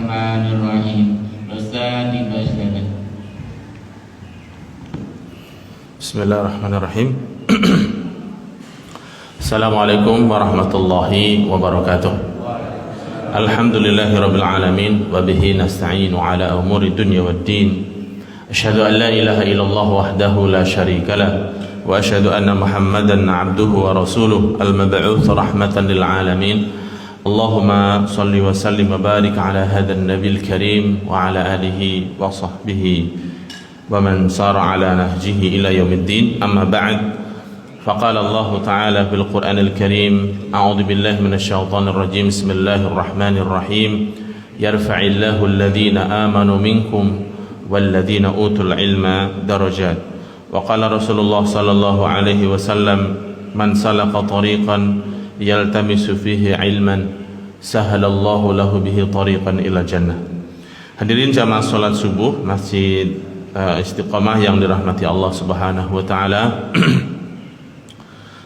Bismillahirrahmanirrahim. Ustaz dibacakan. Bismillahirrahmanirrahim. Assalamualaikum warahmatullahi wabarakatuh. Alhamdulillahirabbil alamin wa bihi nasta'inu ala umuri dunya waddin. Asyhadu an la ilaha illallah wahdahu la syarika lah wa asyhadu anna Muhammadan 'abduhu wa rasuluh al-mab'uts rahmatan lil alamin. Allahumma shalli wa sallim wa barik ala hadzal nabiyil karim wa ala alihi wa sahbihi wa man sara ala nahjihi ila yaumiddin. Amma ba'd. Faqala Allah Ta'ala fil Qur'anil Karim, a'udzu billahi minasy syaithanir rajim. Bismillahirrahmanirrahim. Yarfa'illahu alladhina amanu minkum walladhina utul ilma darajat. Wa qala Rasulullah sallallahu alaihi wasallam, man salaka tariqan yaltamisu fihi ilman sahalallahu lahu bihi tariqan ila jannah. Hadirin jamaah salat subuh Masjid Istiqamah yang dirahmati Allah Subhanahu wa taala.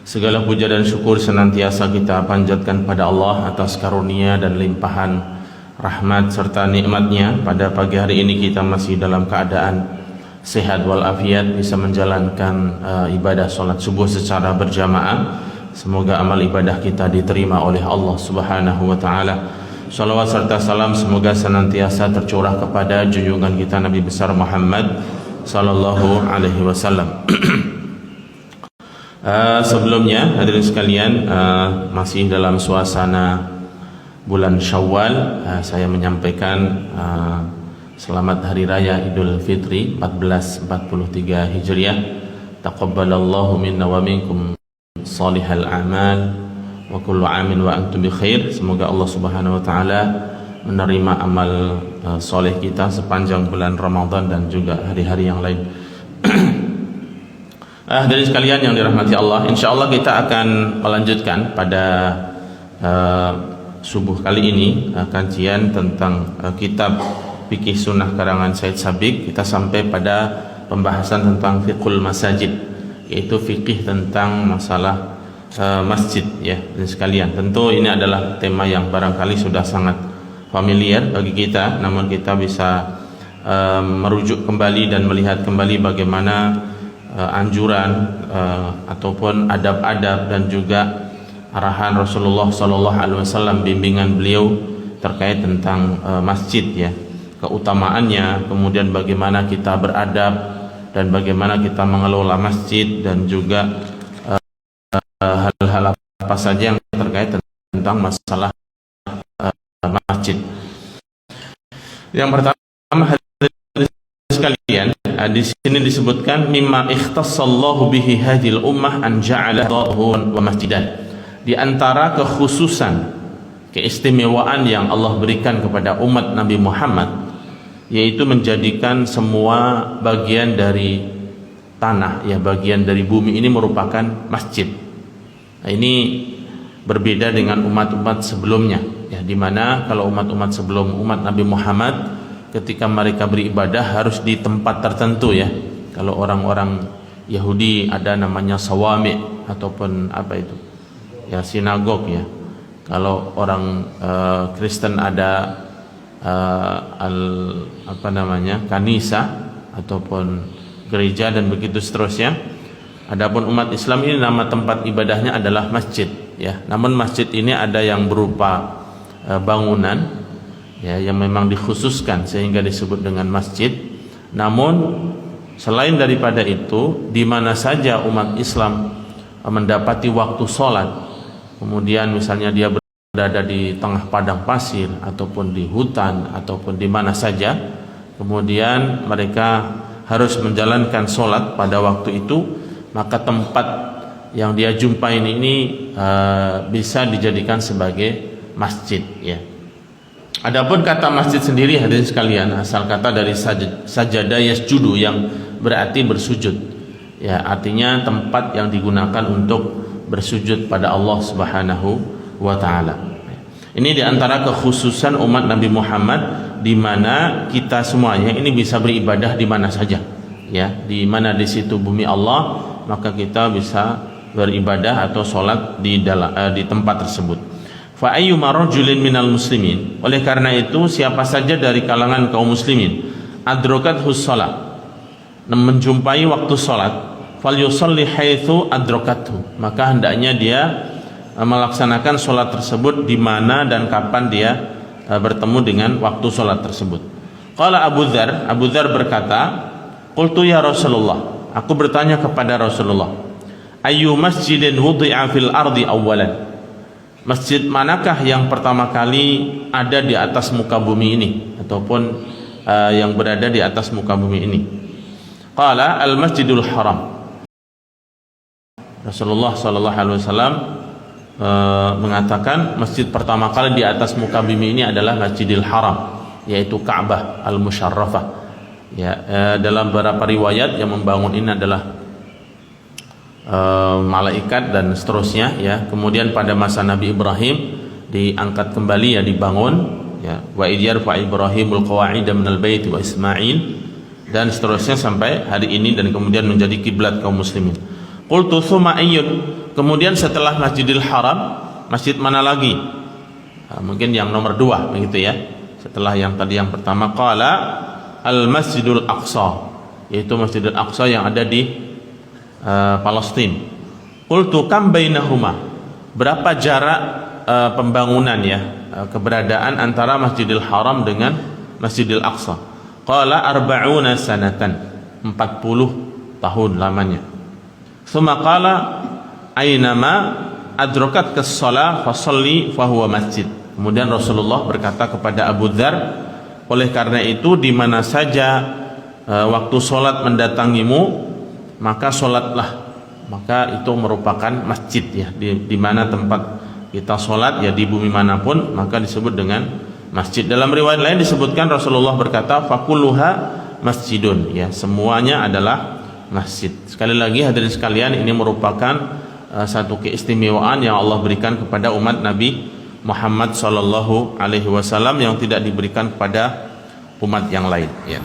Segala puja dan syukur senantiasa kita panjatkan pada Allah atas karunia dan limpahan rahmat serta nikmatnya. Pada pagi hari ini kita masih dalam keadaan sehat walafiat, bisa menjalankan ibadah salat subuh secara berjamaah. Semoga amal ibadah kita diterima oleh Allah Subhanahu wa taala. Salawat serta salam semoga senantiasa tercurah kepada junjungan kita Nabi besar Muhammad sallallahu alaihi wasallam. Sebelumnya hadirin sekalian, masih dalam suasana bulan Syawal, saya menyampaikan selamat hari raya Idul Fitri 1443 Hijriah. Taqabbalallahu minna wa minkum salihal a'mal wa kullu amin wa antum bi khair. Semoga Allah Subhanahu wa taala menerima amal soleh kita sepanjang bulan Ramadan dan juga hari-hari yang lain. Dari sekalian yang dirahmati Allah, insyaallah kita akan melanjutkan pada subuh kali ini kajian tentang kitab Fikih Sunnah karangan Said Sabiq. Kita sampai pada pembahasan tentang fiqhul masajid, yaitu fikih tentang masalah masjid, ya. Dan sekalian, tentu ini adalah tema yang barangkali sudah sangat familiar bagi kita, namun kita bisa merujuk kembali dan melihat kembali bagaimana anjuran ataupun adab-adab dan juga arahan Rasulullah sallallahu alaihi wasallam, bimbingan beliau terkait tentang masjid, ya, keutamaannya, kemudian bagaimana kita beradab dan bagaimana kita mengelola masjid, dan juga hal-hal apa saja yang terkait tentang masalah masjid. Yang pertama, hadirin sekalian, di sini disebutkan mimma ikhtassallahu bihi hadhil ummah an ja'alahu wa masjidan. Di antara kekhususan, keistimewaan yang Allah berikan kepada umat Nabi Muhammad, yaitu menjadikan semua bagian dari tanah, ya, bagian dari bumi ini merupakan masjid. Nah, ini berbeda dengan umat-umat sebelumnya, ya, di mana kalau umat-umat sebelum umat Nabi Muhammad, ketika mereka beribadah harus di tempat tertentu, ya. Kalau orang-orang Yahudi ada namanya sawami ataupun apa itu, ya, sinagog, ya. Kalau orang Kristen ada kanisa ataupun gereja dan begitu seterusnya. Adapun umat Islam ini nama tempat ibadahnya adalah masjid, ya. Namun masjid ini ada yang berupa bangunan, ya, yang memang dikhususkan sehingga disebut dengan masjid. Namun selain daripada itu, di mana saja umat Islam mendapati waktu sholat, kemudian misalnya dia berada di tengah padang pasir ataupun di hutan ataupun di mana saja, kemudian mereka harus menjalankan sholat pada waktu itu, maka tempat yang dia jumpai ini bisa dijadikan sebagai masjid, ya. Adapun kata masjid sendiri, hadirin sekalian, asal kata dari sajada yasjudu, yang berarti bersujud, ya, artinya tempat yang digunakan untuk bersujud pada Allah Subhanahu wa taala. Ini diantara kekhususan umat Nabi Muhammad, di mana kita semuanya ini bisa beribadah di mana saja, ya, di mana di situ bumi Allah, maka kita bisa beribadah atau sholat di tempat tersebut. Fa ayyuma rajulin minal muslimin, oleh karena itu siapa saja dari kalangan kaum muslimin adrakathu shalah, menjumpai waktu salat, falyusalli haitsu adrakathu, maka hendaknya dia melaksanakan salat tersebut di mana dan kapan dia bertemu dengan waktu salat tersebut. Qala Abu Dzar berkata, qultu ya Rasulullah, aku bertanya kepada Rasulullah, ayyu masjidin wudi'a fil ardi awwalan, masjid manakah yang pertama kali ada di atas muka bumi ini, ataupun yang berada di atas muka bumi ini? Qala al-Masjidul Haram. Rasulullah sallallahu alaihi wasallam mengatakan masjid pertama kali di atas muka bumi ini adalah Masjidil Haram, yaitu Ka'bah al-Musyarrafah. Ya, dalam beberapa riwayat yang membangun ini adalah malaikat dan seterusnya, ya. Kemudian pada masa Nabi Ibrahim diangkat kembali, ya, dibangun, ya, wa idyar fa Ibrahimul qawa'ida minal bait wa Ismail, dan seterusnya sampai hari ini, dan kemudian menjadi kiblat kaum muslimin. Qultu tsumma ayyun, kemudian setelah Masjidil Haram masjid mana lagi? Mungkin yang nomor 2 begitu, ya. Setelah yang tadi yang pertama, qala al-Masjidul Aqsa, yaitu Masjidil Aqsa yang ada di Palestina. Qultu kam bainahuma, berapa jarak pembangunan, ya, keberadaan antara Masjidil Haram dengan Masjidil Aqsa? Qala arba'una sanatan, 40 tahun lamanya. Tsumma qala aynama adrakat kas-shalah fasalli fahuwa masjid. Kemudian Rasulullah berkata kepada Abu Dzar, oleh karena itu di mana saja waktu salat mendatangimu, maka sholatlah, maka itu merupakan masjid, ya, di mana tempat kita sholat, ya, di bumi manapun maka disebut dengan masjid. Dalam riwayat lain disebutkan Rasulullah berkata fakulluha masjidun, ya, semuanya adalah masjid. Sekali lagi hadirin sekalian, ini merupakan satu keistimewaan yang Allah berikan kepada umat Nabi Muhammad sallallahu alaihi wasallam yang tidak diberikan kepada umat yang lain, ya.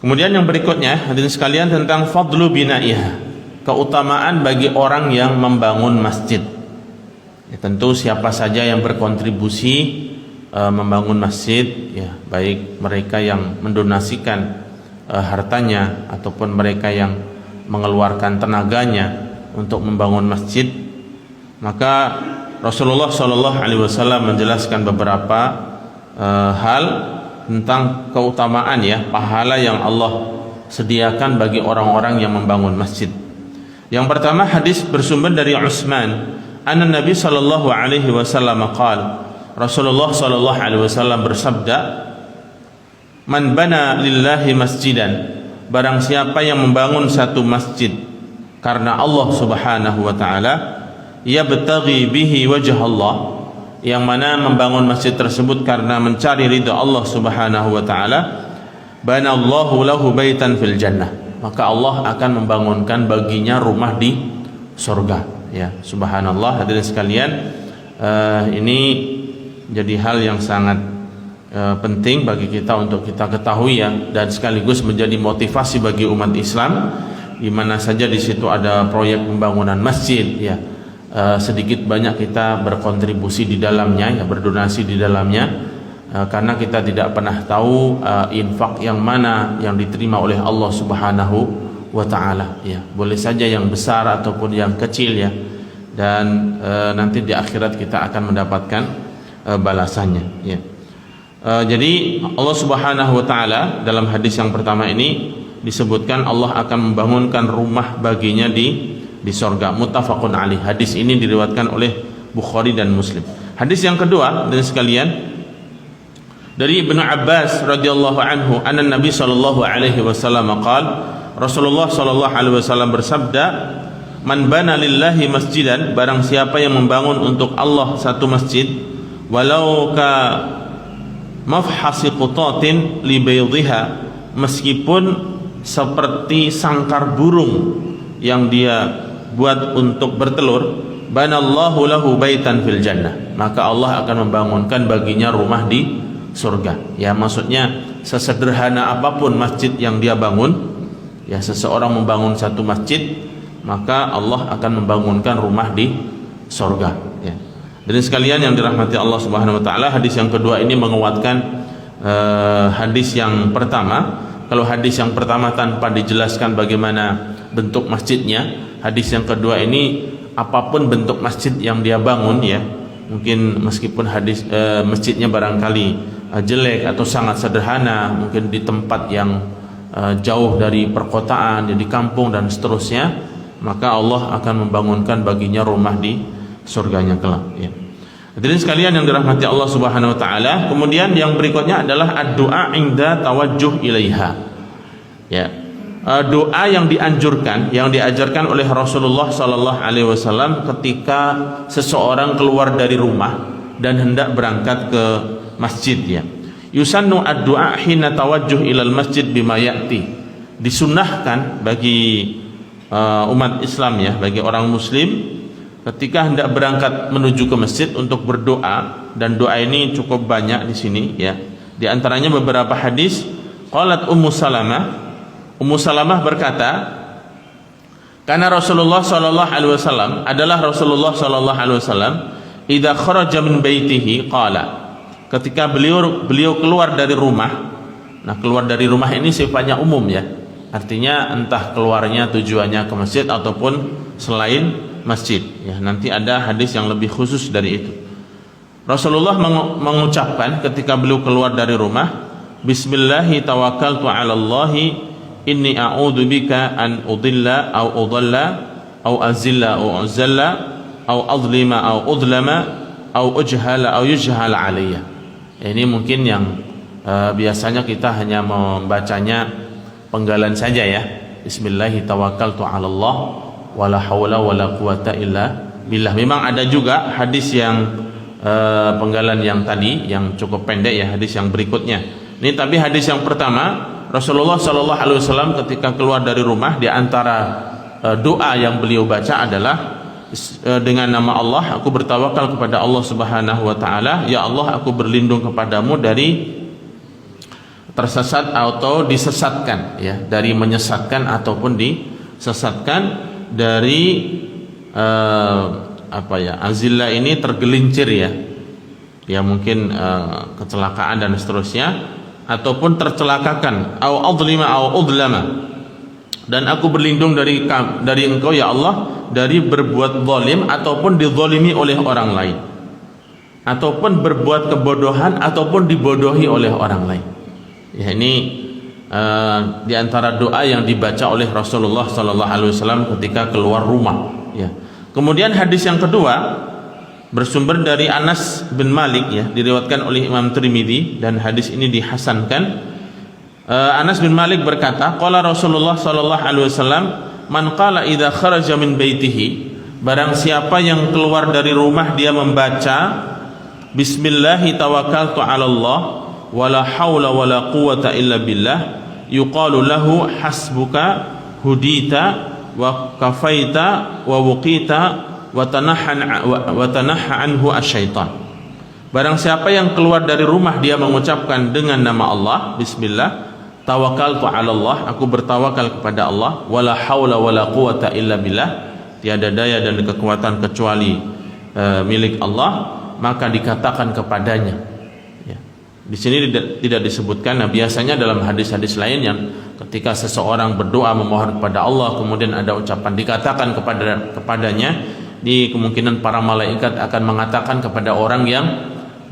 Kemudian yang berikutnya hadirin sekalian tentang fadlu binaiha, keutamaan bagi orang yang membangun masjid. Ya, tentu siapa saja yang berkontribusi membangun masjid, ya, baik mereka yang mendonasikan hartanya ataupun mereka yang mengeluarkan tenaganya untuk membangun masjid, maka Rasulullah SAW menjelaskan beberapa hal tentang keutamaan, ya, pahala yang Allah sediakan bagi orang-orang yang membangun masjid. Yang pertama, hadis bersumber dari Utsman, anna Nabi sallallahu alaihi wasallam qala, Rasulullah sallallahu alaihi wasallam bersabda, man bana lillahi masjidan, barang siapa yang membangun satu masjid karena Allah Subhanahu wa taala, yabtaghi bihi wajh Allah, yang mana membangun masjid tersebut karena mencari ridha Allah Subhanahu wa taala, banallahu lahu baitan fil jannah, maka Allah akan membangunkan baginya rumah di surga, ya. Subhanallah, hadirin sekalian, ini jadi hal yang sangat penting bagi kita untuk kita ketahui, ya, dan sekaligus menjadi motivasi bagi umat Islam di mana saja di situ ada proyek pembangunan masjid, ya. Sedikit banyak kita berkontribusi di dalamnya, ya, berdonasi di dalamnya, karena kita tidak pernah tahu infak yang mana yang diterima oleh Allah Subhanahu wa taala, ya. Boleh saja yang besar ataupun yang kecil, ya, dan nanti di akhirat kita akan mendapatkan balasannya, ya. Jadi Allah Subhanahu wa taala dalam hadis yang pertama ini disebutkan Allah akan membangunkan rumah baginya di surga. Muttafaqun alaih. Hadis ini diriwayatkan oleh Bukhari dan Muslim. Hadis yang kedua dan sekalian dari Ibnu Abbas radhiyallahu anhu, anna Nabi sallallahu alaihi wasallam qala, Rasulullah sallallahu alaihi wasallam bersabda, man bana lillahi masjidan, barang siapa yang membangun untuk Allah satu masjid, walau ka mafhasi qutatin li baydhiha, meskipun seperti sangkar burung yang dia buat untuk bertelur, banallahu lahu baitan fil jannah, maka Allah akan membangunkan baginya rumah di surga. Ya, maksudnya sesederhana apapun masjid yang dia bangun, ya, seseorang membangun satu masjid, maka Allah akan membangunkan rumah di surga, ya. Jadi sekalian yang dirahmati Allah Subhanahu wa taala, hadis yang kedua ini menguatkan hadis yang pertama. Kalau hadis yang pertama tanpa dijelaskan bagaimana bentuk masjidnya, hadis yang kedua ini apapun bentuk masjid yang dia bangun, ya, mungkin meskipun masjidnya barangkali jelek atau sangat sederhana, mungkin di tempat yang jauh dari perkotaan, di kampung dan seterusnya, maka Allah akan membangunkan baginya rumah di surganya kelak, ya. Hadirin sekalian yang dirahmati Allah Subhanahu wa taala, kemudian yang berikutnya adalah ad-du'a inda tawajjuh ilaiha. Ya. Doa yang dianjurkan, yang diajarkan oleh Rasulullah sallallahu alaihi wasallam ketika seseorang keluar dari rumah dan hendak berangkat ke masjid, ya. Yusannu ad-du'a hina tawajjuh ilal masjid bima ya'ti. Disunnahkan bagi umat Islam, ya, bagi orang muslim ketika hendak berangkat menuju ke masjid untuk berdoa, dan doa ini cukup banyak di sini, ya. Di antaranya beberapa hadis. Qalat Ummu Salamah berkata, karena Rasulullah sallallahu alaihi wasallam adalah Rasulullah sallallahu alaihi wasallam idza kharaja min baitihi qala, ketika beliau keluar dari rumah. Nah, keluar dari rumah ini sifatnya umum, ya. Artinya entah keluarnya tujuannya ke masjid ataupun selain masjid, ya. Nanti ada hadis yang lebih khusus dari itu. Rasulullah mengucapkan ketika beliau keluar dari rumah, Bismillahi tawakkaltu 'ala Allahi inni a'udzu bika an udilla au udalla au azilla au uzalla au adlima au udlama au ujhala au yujhala alayya. Ini mungkin yang biasanya kita hanya membacanya penggalan saja, ya. Bismillahi tawakkaltu 'ala Allah wala haula wala quwata illa billah. Memang ada juga hadis yang penggalan yang tadi yang cukup pendek, ya, hadis yang berikutnya. Ini tapi hadis yang pertama, Rasulullah sallallahu alaihi wasallam ketika keluar dari rumah, di antara doa yang beliau baca adalah dengan nama Allah aku bertawakal kepada Allah Subhanahu wa taala, ya Allah aku berlindung kepadamu dari tersesat atau disesatkan, ya, dari menyesatkan ataupun disesatkan, dari azillah ini tergelincir, ya mungkin kecelakaan dan seterusnya, ataupun tercelakakan, au adlima au udlama, dan aku berlindung dari engkau ya Allah dari berbuat zalim ataupun dizalimi oleh orang lain, ataupun berbuat kebodohan ataupun dibodohi oleh orang lain. Ya, ini di antara doa yang dibaca oleh Rasulullah sallallahu alaihi wasallam ketika keluar rumah, ya. Kemudian hadis yang kedua bersumber dari Anas bin Malik, ya, diriwayatkan oleh Imam Tirmidzi dan hadis ini dihasankan. Anas bin Malik berkata, qala Rasulullah sallallahu alaihi wasallam, man qala idza kharaja min baitihi, barang siapa yang keluar dari rumah dia membaca Bismillahi tawakkaltu 'ala Allah wala haula wala quwata illa billah, yuqalu lahu hasbuka hudita wa kafaita wa wuqita wa tanahha anhu asyaitan. Barang siapa yang keluar dari rumah dia mengucapkan dengan nama Allah, bismillah, tawakkaltu 'ala Allah, aku bertawakal kepada Allah, wala haula wala quwata illa billah, tiada daya dan kekuatan kecuali milik Allah, maka dikatakan kepadanya, ya. Di sini tidak disebutkan. Nah, biasanya dalam hadis-hadis lain yang ketika seseorang berdoa memohon kepada Allah, kemudian ada ucapan dikatakan kepadanya, di kemungkinan para malaikat akan mengatakan kepada orang yang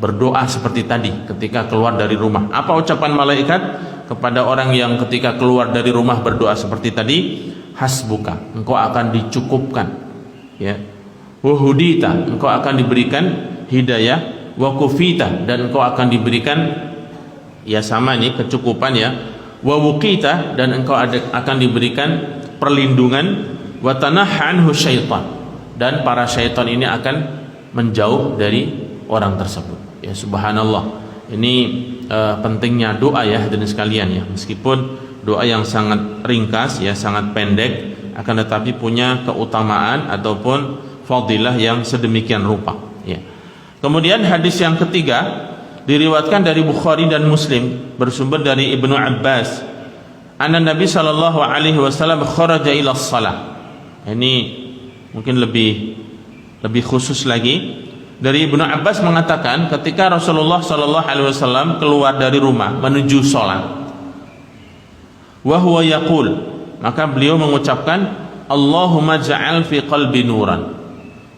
berdoa seperti tadi ketika keluar dari rumah. Apa ucapan malaikat kepada orang yang ketika keluar dari rumah berdoa seperti tadi? Hasbuka, engkau akan dicukupkan, ya. Wahudita, engkau akan diberikan hidayah. Wa kufita, dan engkau akan diberikan, ya sama ini kecukupan, ya. Wa wuqita, dan engkau akan diberikan perlindungan. Wa tanahha anhu syaitan, dan para syaitan ini akan menjauh dari orang tersebut. Ya, subhanallah. Ini pentingnya doa, ya, hadirin sekalian, ya. Meskipun doa yang sangat ringkas, ya, sangat pendek, akan tetapi punya keutamaan ataupun fadilah yang sedemikian rupa, ya. Kemudian hadis yang ketiga diriwayatkan dari Bukhari dan Muslim bersumber dari Ibnu Abbas, anna Nabi sallallahu alaihi wasallam kharaja ila shalah. Ini mungkin lebih khusus lagi. Dari Ibnu Abbas mengatakan ketika Rasulullah sallallahu alaihi wasallam keluar dari rumah menuju salat, wa huwa yaqul, maka beliau mengucapkan, Allahumma ja'al fi qalbi nuran.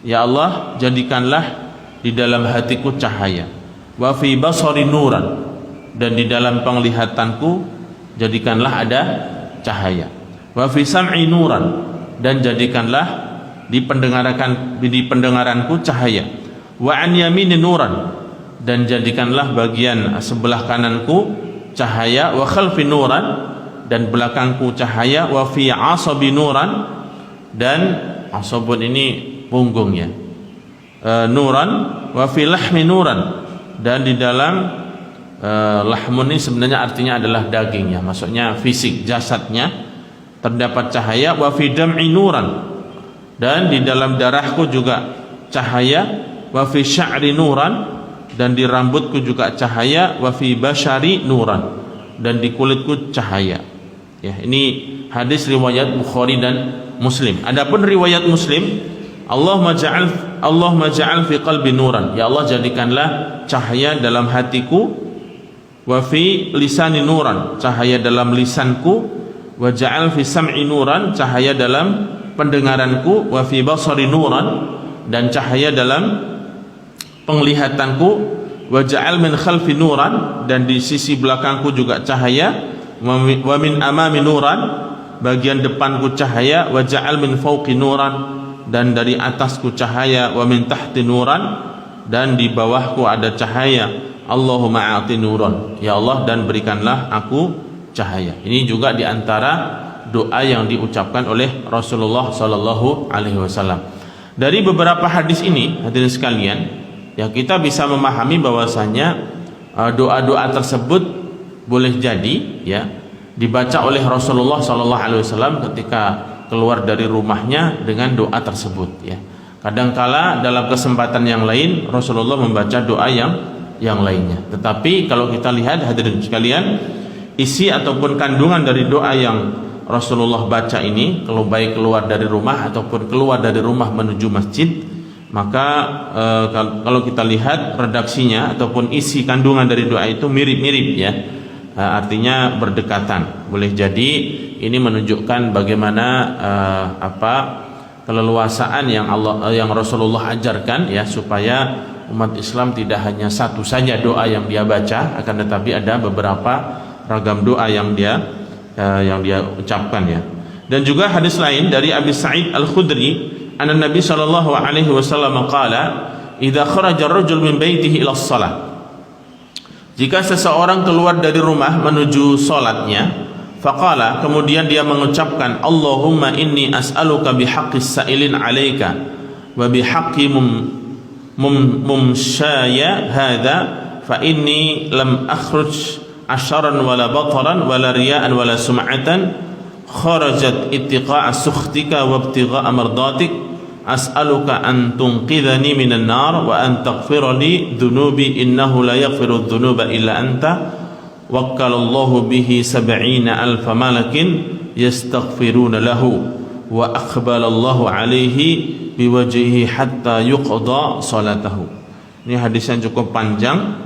Ya Allah, jadikanlah di dalam hatiku cahaya. Wa fi basari nuran, dan di dalam penglihatanku jadikanlah ada cahaya. Wa fi sam'i nuran, dan jadikanlah di pendengaranku cahaya. Wa an yamini nuran, dan jadikanlah bagian sebelah kananku cahaya. Wa khalfi nuran, dan belakangku cahaya. Wa fi asabi nuran, dan asabun ini punggungnya, nuran. Wa fi lahmi nuran, dan di dalam lahmun ini sebenarnya artinya adalah dagingnya, maksudnya fisik jasadnya terdapat cahaya. Wa fi dam'i nuran, dan di dalam darahku juga cahaya. Wa fi sya'ri nuran, dan di rambutku juga cahaya. Wa fi basyari nuran, dan di kulitku cahaya. Ya, ini hadis riwayat Bukhari dan Muslim. Adapun riwayat Muslim, Allahumma ja'al fi qalbi nuran. Ya Allah, jadikanlah cahaya dalam hatiku. Wa fi lisani nuran, cahaya dalam lisanku. Wa ja'al fi sam'i nuran, cahaya dalam pendengaranku. Wa fi basari nuran, dan cahaya dalam penglihatanku. Wa ja'al min khalfi nuran, dan di sisi belakangku juga cahaya. Wa min amami nuran, bagian depanku cahaya. Wa ja'al min fawqi nuran, dan dari atasku cahaya. Wa min tahti nuran, dan di bawahku ada cahaya. Allahumma a'ti nuran, ya Allah, dan berikanlah aku cahaya. Ini juga diantara doa yang diucapkan oleh Rasulullah sallallahu alaihi wasallam. Dari beberapa hadis ini, hadirin sekalian, ya, kita bisa memahami bahwasanya doa-doa tersebut boleh jadi ya dibaca oleh Rasulullah sallallahu alaihi wasallam ketika keluar dari rumahnya dengan doa tersebut ya. Kadangkala dalam kesempatan yang lain Rasulullah membaca doa yang lainnya. Tetapi kalau kita lihat hadirin sekalian, isi ataupun kandungan dari doa yang Rasulullah baca ini, kalau baik keluar dari rumah ataupun keluar dari rumah menuju masjid, maka kalau kita lihat redaksinya ataupun isi kandungan dari doa itu mirip-mirip ya. Artinya berdekatan. Boleh jadi ini menunjukkan bagaimana keleluasaan yang Rasulullah ajarkan ya, supaya umat Islam tidak hanya satu saja doa yang dia baca, akan tetapi ada beberapa ragam doa yang dia ucapkan ya. Dan juga hadis lain dari Abi Sa'id Al-Khudri, anna Nabi sallallahu alaihi wasallam qala, idza kharaja ar-rajul min baitihi ila shalah. Jika seseorang keluar dari rumah menuju salatnya, faqala, kemudian dia mengucapkan, Allahumma inni as'aluka bihaqqis sa'ilin 'alaika wa bihaqqi mumsyaya hadha fa inni lam akhruj asharan wala bataran wala riya'an wala sum'atan kharajat ittiqa'a sukhtika wa ibtigha'a mardatik as'aluka an tunqidhani minan nar wa an taghfira li dhunubi innahu la yaghfiru dhunuba illa anta wakkalallahu bihi 70,000 malakin yastaghfiruna lahu wa aqbalallahu alaihi biwajhihi hatta yuqda salatahu. Ini hadis yang cukup panjang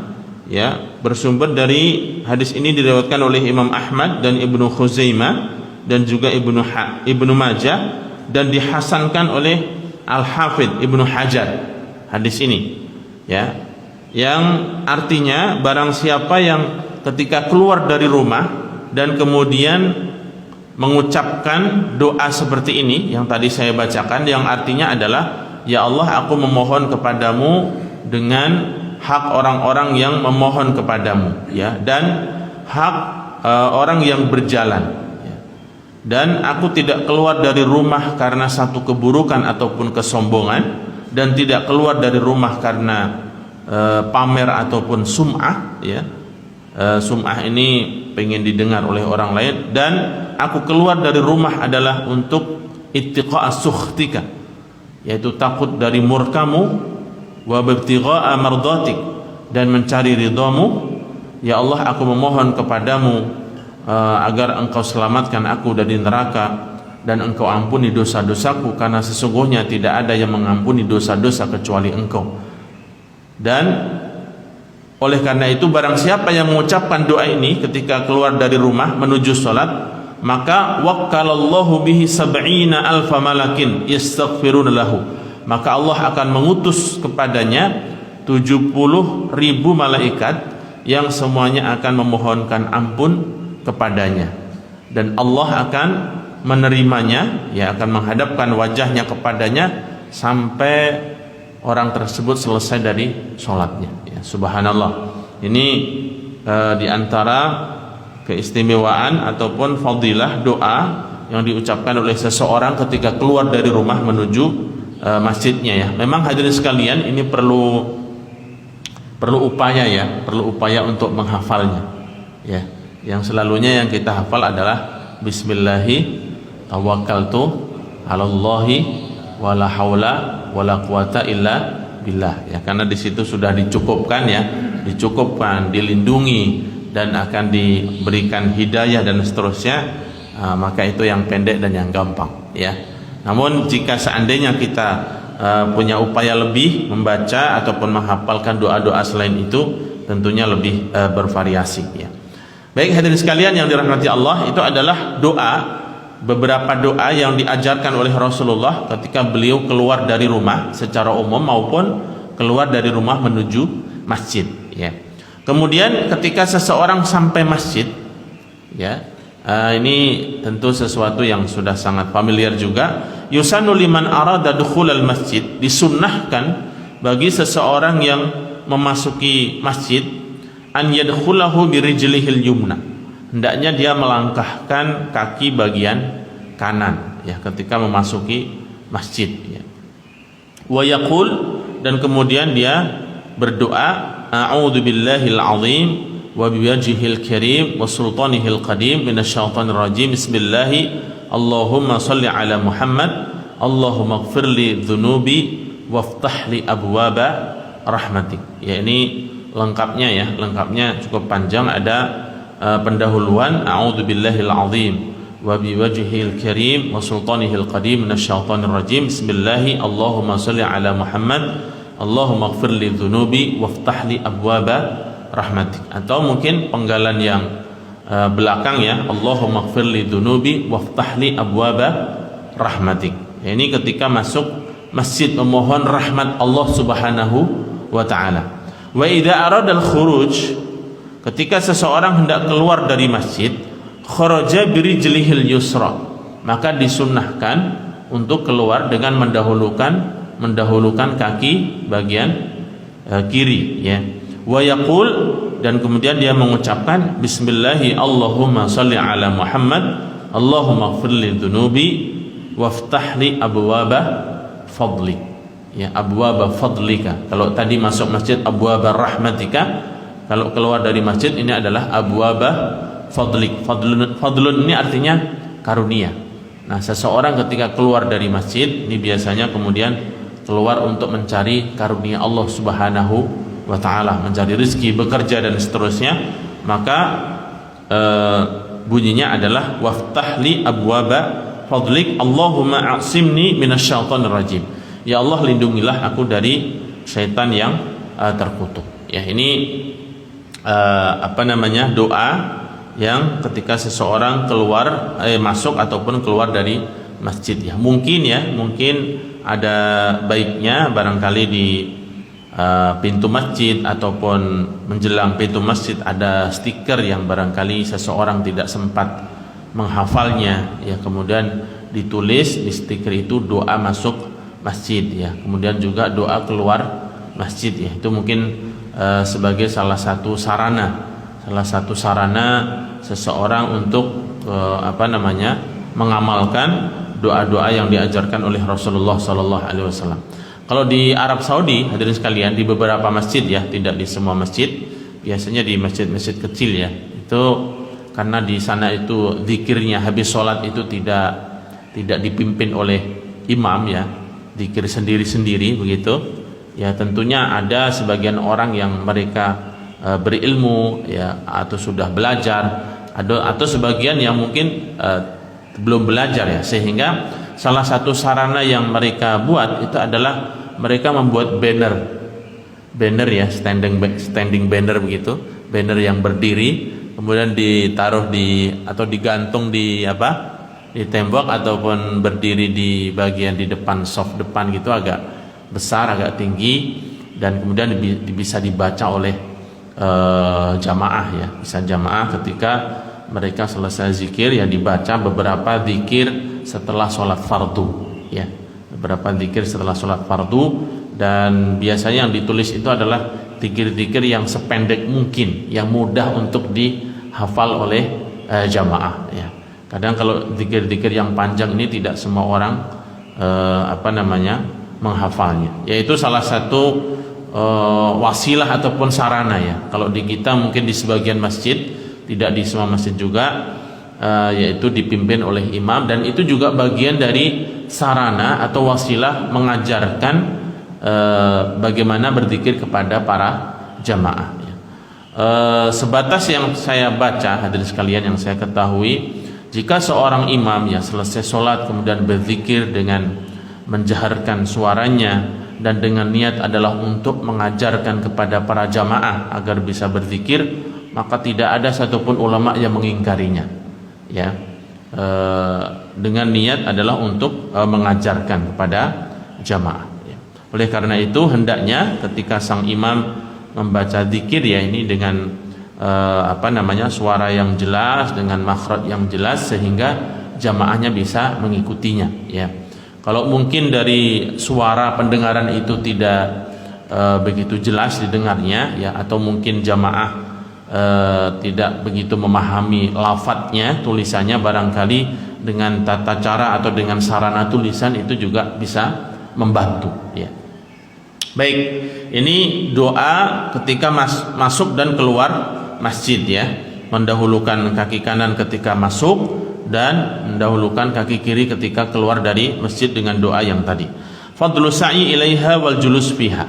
ya, bersumber dari hadis ini diriwayatkan oleh Imam Ahmad dan Ibnu Khuzaimah dan juga Ibnu Majah, dan dihasankan oleh Al-Hafidh Ibnu Hajar hadis ini ya, yang artinya barang siapa yang ketika keluar dari rumah dan kemudian mengucapkan doa seperti ini yang tadi saya bacakan, yang artinya adalah, ya Allah, aku memohon kepadamu dengan hak orang-orang yang memohon kepadamu ya, dan hak orang yang berjalan ya. Dan aku tidak keluar dari rumah karena satu keburukan ataupun kesombongan, dan tidak keluar dari rumah karena pamer ataupun sum'ah ya. Sum'ah ini pengen didengar oleh orang lain, dan aku keluar dari rumah adalah untuk ittiqa'a sukhtika, yaitu takut dari murkamu, wa ibtigha'a mardatik, dan mencari ridhamu. Ya Allah, aku memohon kepadamu agar engkau selamatkan aku dari neraka dan engkau ampuni dosa-dosaku, karena sesungguhnya tidak ada yang mengampuni dosa-dosa kecuali engkau. Dan oleh karena itu, barang siapa yang mengucapkan doa ini ketika keluar dari rumah menuju sholat, maka wakkalallahu bihi sab'ina alfa malakin yastaghfiruna lahu, maka Allah akan mengutus kepadanya 70.000 malaikat yang semuanya akan memohonkan ampun kepadanya, dan Allah akan menerimanya, ya, akan menghadapkan wajahnya kepadanya sampai orang tersebut selesai dari sholatnya, ya. Subhanallah. Ini diantara keistimewaan ataupun fadilah doa yang diucapkan oleh seseorang ketika keluar dari rumah menuju masjidnya, ya. Memang hadirin sekalian, ini perlu upaya, ya, perlu upaya untuk menghafalnya, ya. Yang selalunya yang kita hafal adalah Bismillahi tawakkaltu 'alallahi wala haula wala quwata illa billah, ya, karena di situ sudah dicukupkan, ya, dicukupkan, dilindungi dan akan diberikan hidayah dan seterusnya. Maka itu yang pendek dan yang gampang, ya. Namun jika seandainya kita punya upaya lebih membaca ataupun menghafalkan doa-doa selain itu, tentunya lebih bervariasi, ya. Baik hadirin sekalian yang dirahmati Allah, itu adalah beberapa doa yang diajarkan oleh Rasulullah ketika beliau keluar dari rumah secara umum maupun keluar dari rumah menuju masjid, ya. Kemudian ketika seseorang sampai masjid, ya, ini tentu sesuatu yang sudah sangat familiar juga. Yusannu liman arada dukhulal masjid, disunnahkan bagi seseorang yang memasuki masjid, an yadkhulahu birijlihil yumna, hendaknya dia melangkahkan kaki bagian kanan, ya, ketika memasuki masjid, ya. Wa yaqul, dan kemudian dia berdoa, a'udzu billahil azim wa biwajhihil karim wa sultanihil qadim minasyaitonir rajim, bismillahi Allahumma shalli ala Muhammad, Allahumma ighfirli dzunubi waftahli abwaba rahmatik. Ya, ini lengkapnya, ya, lengkapnya cukup panjang. Ada pendahuluan, a'udzu billahil azim wa biwajhihil karim wa sultanihil qadim minasyaitonir rajim, bismillahi Allahumma shalli ala Muhammad, Allahumma ighfirli dzunubi waftahli abwaba rahmatik. Atau mungkin penggalan yang belakang, ya, Allahumma ighfirli dzunubi waftahli abwaba rahmatik. Ya, ini ketika masuk masjid memohon rahmat Allah Subhanahu wa taala. Wa idza arada al-khuruj, ketika seseorang hendak keluar dari masjid, kharaja birijlihil yusra, maka disunnahkan untuk keluar dengan mendahulukan kaki bagian kiri, ya. Wa yaqul, dan kemudian dia mengucapkan bismillahi Allahumma shalli ala Muhammad, Allahumma ighfirli dzunubi waftahli abwaba fadlik, ya, abwaba fadlika. Kalau tadi masuk masjid abwaba rahmatika, kalau keluar dari masjid ini adalah abwaba fadlik. Fadlun ini artinya karunia. Nah, seseorang ketika keluar dari masjid ini biasanya kemudian keluar untuk mencari karunia Allah Subhanahu wa ta'ala, mencari rezeki, bekerja dan seterusnya, maka bunyinya adalah waftahli abwaba fadlik Allahumma a'simni minasyaitonir rajim, ya Allah, lindungilah aku dari syaitan yang terkutuk. Ya, ini doa yang ketika seseorang keluar masuk ataupun keluar dari masjid, ya. Mungkin ada baiknya barangkali di pintu masjid ataupun menjelang pintu masjid ada stiker yang barangkali seseorang tidak sempat menghafalnya, ya, kemudian ditulis di stiker itu doa masuk masjid, ya, kemudian juga doa keluar masjid, ya. Itu mungkin sebagai salah satu sarana seseorang untuk mengamalkan doa-doa yang diajarkan oleh Rasulullah sallallahu alaihi wasallam. Kalau di Arab Saudi, hadirin sekalian, di beberapa masjid, ya, tidak di semua masjid, biasanya di masjid-masjid kecil, ya, itu karena di sana itu zikirnya habis sholat itu tidak dipimpin oleh imam, ya, zikir sendiri-sendiri begitu. Ya, tentunya ada sebagian orang yang mereka berilmu ya atau sudah belajar, atau sebagian yang mungkin belum belajar ya, sehingga salah satu sarana yang mereka buat itu adalah mereka membuat banner ya, standing banner begitu, banner yang berdiri kemudian ditaruh atau digantung di tembok ataupun berdiri di bagian di depan soft depan gitu, agak besar, agak tinggi, dan kemudian bisa dibaca oleh jamaah ya, bisa jamaah ketika mereka selesai zikir ya, dibaca beberapa zikir setelah sholat fardu ya, beberapa zikir setelah sholat fardu, dan biasanya yang ditulis itu adalah zikir-zikir yang sependek mungkin, yang mudah untuk dihafal oleh jamaah ya. Kadang kalau zikir-zikir yang panjang ini tidak semua orang menghafalnya. Yaitu salah satu wasilah ataupun sarana ya. Kalau di kita mungkin di sebagian masjid, tidak di semua masjid juga, yaitu dipimpin oleh imam, dan itu juga bagian dari sarana atau wasilah mengajarkan bagaimana berzikir kepada para jamaah ya. Sebatas yang saya baca, hadirin sekalian, yang saya ketahui, jika seorang imam ya selesai sholat kemudian berzikir dengan menjaharkan suaranya dan dengan niat adalah untuk mengajarkan kepada para jamaah agar bisa berzikir, maka tidak ada satupun ulama yang mengingkarinya ya. Dengan niat adalah untuk mengajarkan kepada jamaah ya. Oleh karena itu hendaknya ketika sang imam membaca zikir ya, ini dengan suara yang jelas, dengan makhraj yang jelas, sehingga jamaahnya bisa mengikutinya ya. Kalau mungkin dari suara pendengaran itu tidak begitu jelas didengarnya ya, atau mungkin jamaah tidak begitu memahami lafadznya, tulisannya, barangkali dengan tata cara atau dengan sarana tulisan itu juga bisa membantu ya. Baik, ini doa ketika masuk dan keluar masjid ya, mendahulukan kaki kanan ketika masuk dan mendahulukan kaki kiri ketika keluar dari masjid dengan doa yang tadi. Fadlu sa'i ilaiha wal julus fiha.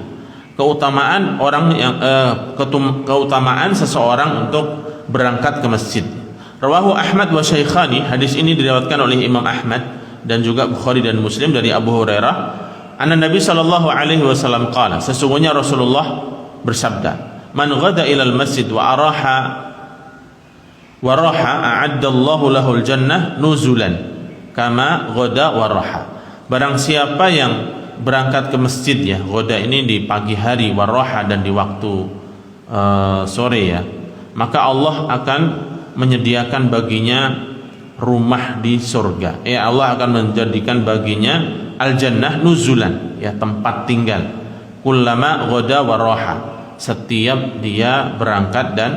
Keutamaan orang yang keutamaan seseorang untuk berangkat ke masjid. Rawahu Ahmad wa Syaikhani. Hadis ini diriwayatkan oleh Imam Ahmad dan juga Bukhari dan Muslim dari Abu Hurairah. Anna Nabi sallallahu alaihi wasallam qala, sesungguhnya Rasulullah bersabda, man ghada ilal masjid wa raha a'addallahu lahul jannah nuzulan kama ghada wa raha. Barang siapa yang berangkat ke masjid ya, ghada ini di pagi hari, wa raha dan di waktu sore ya, maka Allah akan menyediakan baginya rumah di surga. Allah akan menjadikan baginya al-jannah nuzulan ya, tempat tinggal. Kullama ghada wa raha, setiap dia berangkat dan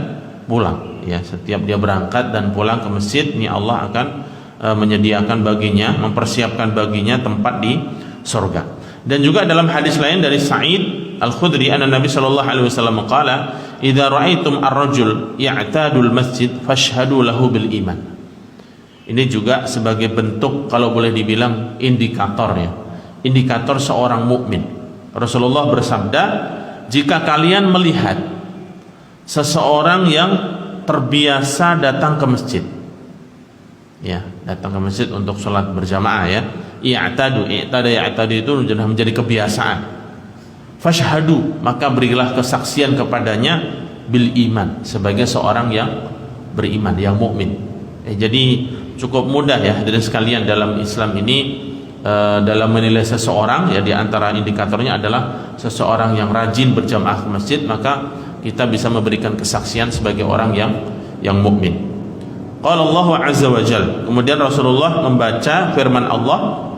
pulang ya, setiap dia berangkat dan pulang ke masjid, ini Allah akan menyediakan baginya, mempersiapkan baginya tempat di surga. Dan juga dalam hadis lain dari Sa'id Al-Khudri, anna Nabi sallallahu alaihi wasallam qala, idza ra'aitum ar-rajul ya'tadul masjid fashhadu lahu bil iman. Ini juga sebagai bentuk, kalau boleh dibilang, indikator ya, indikator seorang mukmin. Rasulullah bersabda, jika kalian melihat seseorang yang terbiasa datang ke masjid ya, datang ke masjid untuk sholat berjamaah ya, i'tadu itu sudah menjadi kebiasaan, fashhadu, maka berilah kesaksian kepadanya bil iman, sebagai seorang yang beriman, yang mukmin. Jadi cukup mudah ya hadirin sekalian dalam Islam ini, dalam menilai seseorang ya, di antara indikatornya adalah seseorang yang rajin berjamaah ke masjid, maka kita bisa memberikan kesaksian sebagai orang yang mukmin. Qala Allah azza wa jalla, kemudian Rasulullah membaca firman Allah,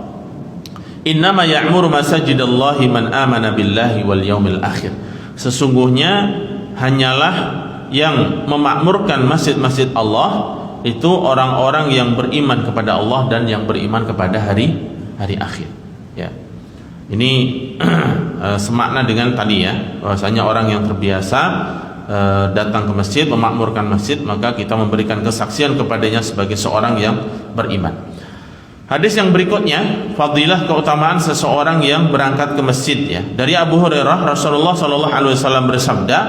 innama ya'muru masajidallahi man amana billahi wal yaumil akhir. Sesungguhnya hanyalah yang memakmurkan masjid-masjid Allah itu orang-orang yang beriman kepada Allah dan yang beriman kepada hari akhir ya. Ini semakna dengan tadi ya, bahwasanya orang yang terbiasa datang ke masjid, memakmurkan masjid, maka kita memberikan kesaksian kepadanya sebagai seorang yang beriman. Hadis yang berikutnya, fadilah keutamaan seseorang yang berangkat ke masjid ya. Dari Abu Hurairah, Rasulullah sallallahu alaihi wasallam bersabda,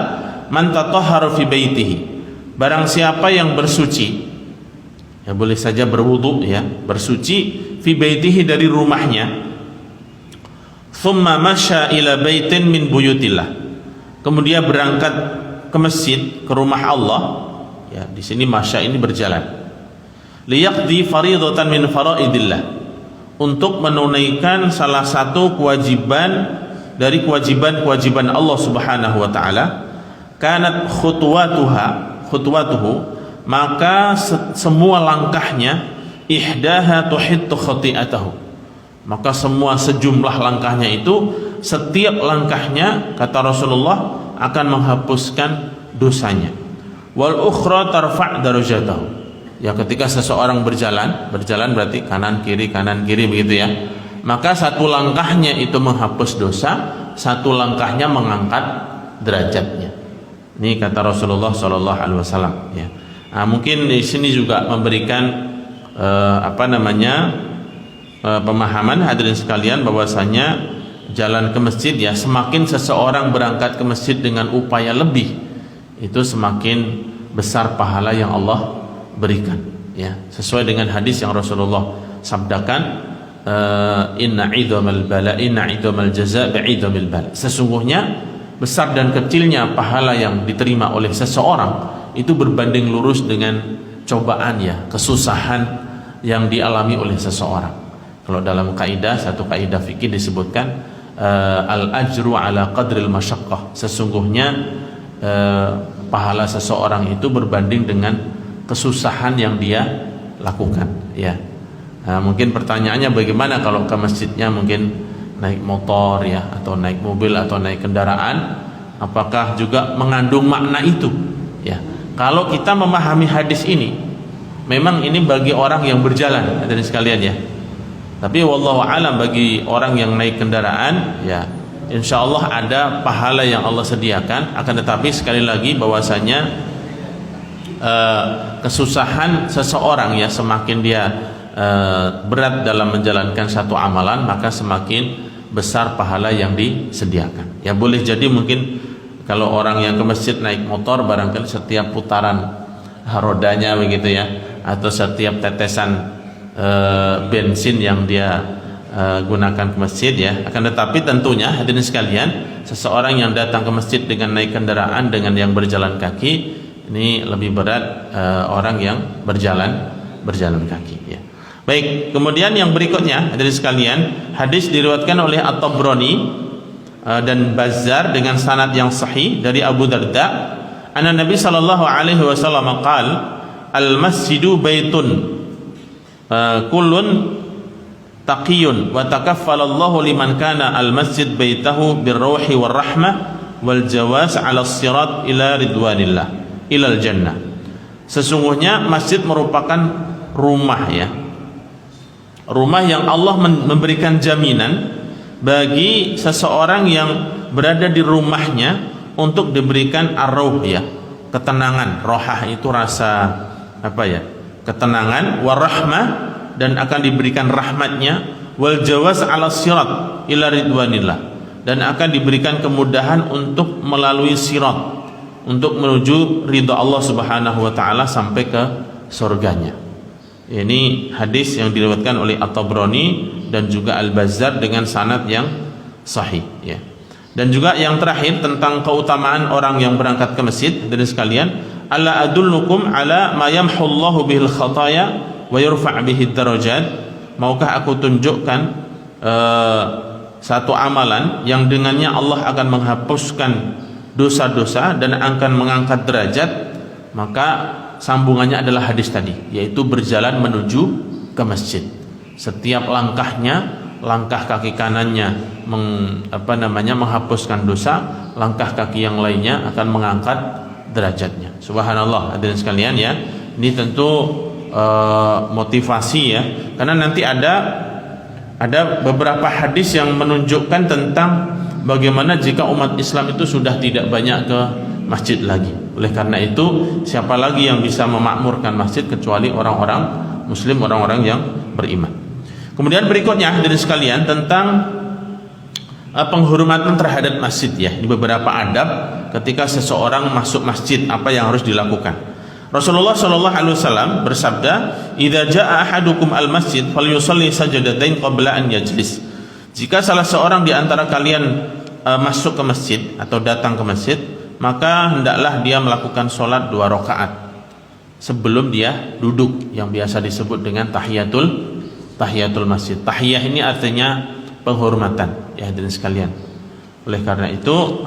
"Man tatahhara fi baitihi." Barang siapa yang bersuci, ya boleh saja berwudu ya, bersuci fi baitihi dari rumahnya. Thumma masya ila baitin min buyutillah. Kemudian berangkat ke masjid, ke rumah Allah. Ya, di sini masya ini berjalan. Liyaqdi faridatan min faraidillah, untuk menunaikan salah satu kewajiban dari kewajiban-kewajiban Allah Subhanahu wa taala. Kanat khutwatuhu, maka semua langkahnya ihdaha tuhittu khati'atahu, maka semua sejumlah langkahnya itu, setiap langkahnya kata Rasulullah akan menghapuskan dosanya. Wal ukhra tarfa' darajatahu. Ya, ketika seseorang berjalan berarti kanan kiri begitu ya. Maka satu langkahnya itu menghapus dosa, satu langkahnya mengangkat derajatnya. Ini kata Rasulullah sallallahu alaihi wasallam ya. Nah, mungkin di sini juga memberikan pemahaman hadirin sekalian bahwasanya jalan ke masjid ya, semakin seseorang berangkat ke masjid dengan upaya lebih, itu semakin besar pahala yang Allah berikan ya, sesuai dengan hadis yang Rasulullah sabdakan, inna idhamal jaza' bi'idhamil bala. Sesungguhnya besar dan kecilnya pahala yang diterima oleh seseorang itu berbanding lurus dengan cobaan ya, kesusahan yang dialami oleh seseorang. Kalau dalam satu kaidah fikih disebutkan al ajru ala qadril masyaqqah. Sesungguhnya pahala seseorang itu berbanding dengan kesusahan yang dia lakukan ya. Nah, mungkin pertanyaannya bagaimana kalau ke masjidnya mungkin naik motor ya, atau naik mobil atau naik kendaraan, apakah juga mengandung makna itu ya? Kalau kita memahami hadis ini, memang ini bagi orang yang berjalan hadirin sekalian ya. Tapi wallahu alam bagi orang yang naik kendaraan ya, insyaallah ada pahala yang Allah sediakan. Akan tetapi sekali lagi bahwasanya kesusahan seseorang ya, semakin dia berat dalam menjalankan satu amalan, maka semakin besar pahala yang disediakan. Ya boleh jadi mungkin kalau orang yang ke masjid naik motor, barangkali setiap putaran rodanya begitu ya, atau setiap tetesan bensin yang dia gunakan ke masjid ya. Akan tetapi tentunya hadirin sekalian, seseorang yang datang ke masjid dengan naik kendaraan dengan yang berjalan kaki, ini lebih berat orang yang berjalan kaki ya. Baik, kemudian yang berikutnya hadirin sekalian, hadis diriwayatkan oleh At-Tabrani dan Bazzar dengan sanad yang sahih dari Abu Darda, anna Nabi sallallahu alaihi wasallam qaal, al-masjidu baitun kullun taqiyun wa takaffalallahu liman kana al-masjid baitahu birruhi warahmah wal jawaz 'ala as-sirat ila ridwanillah ilal jannah. Sesungguhnya masjid merupakan rumah ya, rumah yang Allah memberikan jaminan bagi seseorang yang berada di rumahnya untuk diberikan ar-ruh ya, ketenangan. Rohah itu rasa apa ya, ketenangan, warahmah, dan akan diberikan rahmatnya, wal jawaz 'ala sirat ila ridwanillah, dan akan diberikan kemudahan untuk melalui sirat, untuk menuju ridha Allah Subhanahu wa taala sampai ke surganya. Ini hadis yang diriwayatkan oleh At-Tabrani dan juga Al-Bazzar dengan sanad yang sahih ya. Dan juga yang terakhir tentang keutamaan orang yang berangkat ke masjid, hadirin sekalian, alla adullukum ala ma yamhu Allahu bihil khataya wa yurfa' bihi darajat. Maukah aku tunjukkan satu amalan yang dengannya Allah akan menghapuskan dosa-dosa dan akan mengangkat derajat? Maka sambungannya adalah hadis tadi, yaitu berjalan menuju ke masjid. Setiap langkahnya, langkah kaki kanannya menghapuskan dosa, langkah kaki yang lainnya akan mengangkat derajatnya. Subhanallah hadirin sekalian ya. Ini tentu motivasi ya, karena nanti ada beberapa hadis yang menunjukkan tentang bagaimana jika umat Islam itu sudah tidak banyak ke masjid lagi. Oleh karena itu, siapa lagi yang bisa memakmurkan masjid kecuali orang-orang muslim, orang-orang yang beriman. Kemudian berikutnya hadirin sekalian tentang penghormatan terhadap masjid ya. Ini beberapa adab ketika seseorang masuk masjid, apa yang harus dilakukan. Rasulullah sallallahu alaihi wasallam bersabda, "Idza jaa ahadukum al-masjid falyusalli sajadatain qabla an yajlis." Jika salah seorang di antara kalian masuk ke masjid atau datang ke masjid, maka hendaklah dia melakukan sholat 2 rakaat sebelum dia duduk, yang biasa disebut dengan tahiyatul masjid. Tahiyah ini artinya penghormatan ya hadirin sekalian. Oleh karena itu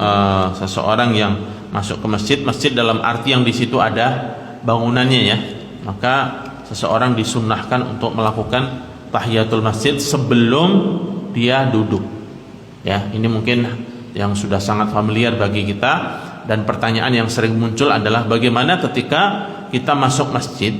seseorang yang masuk ke masjid dalam arti yang di situ ada bangunannya ya, maka seseorang disunnahkan untuk melakukan tahiyatul masjid sebelum dia duduk. Ya, ini mungkin yang sudah sangat familiar bagi kita, dan pertanyaan yang sering muncul adalah bagaimana ketika kita masuk masjid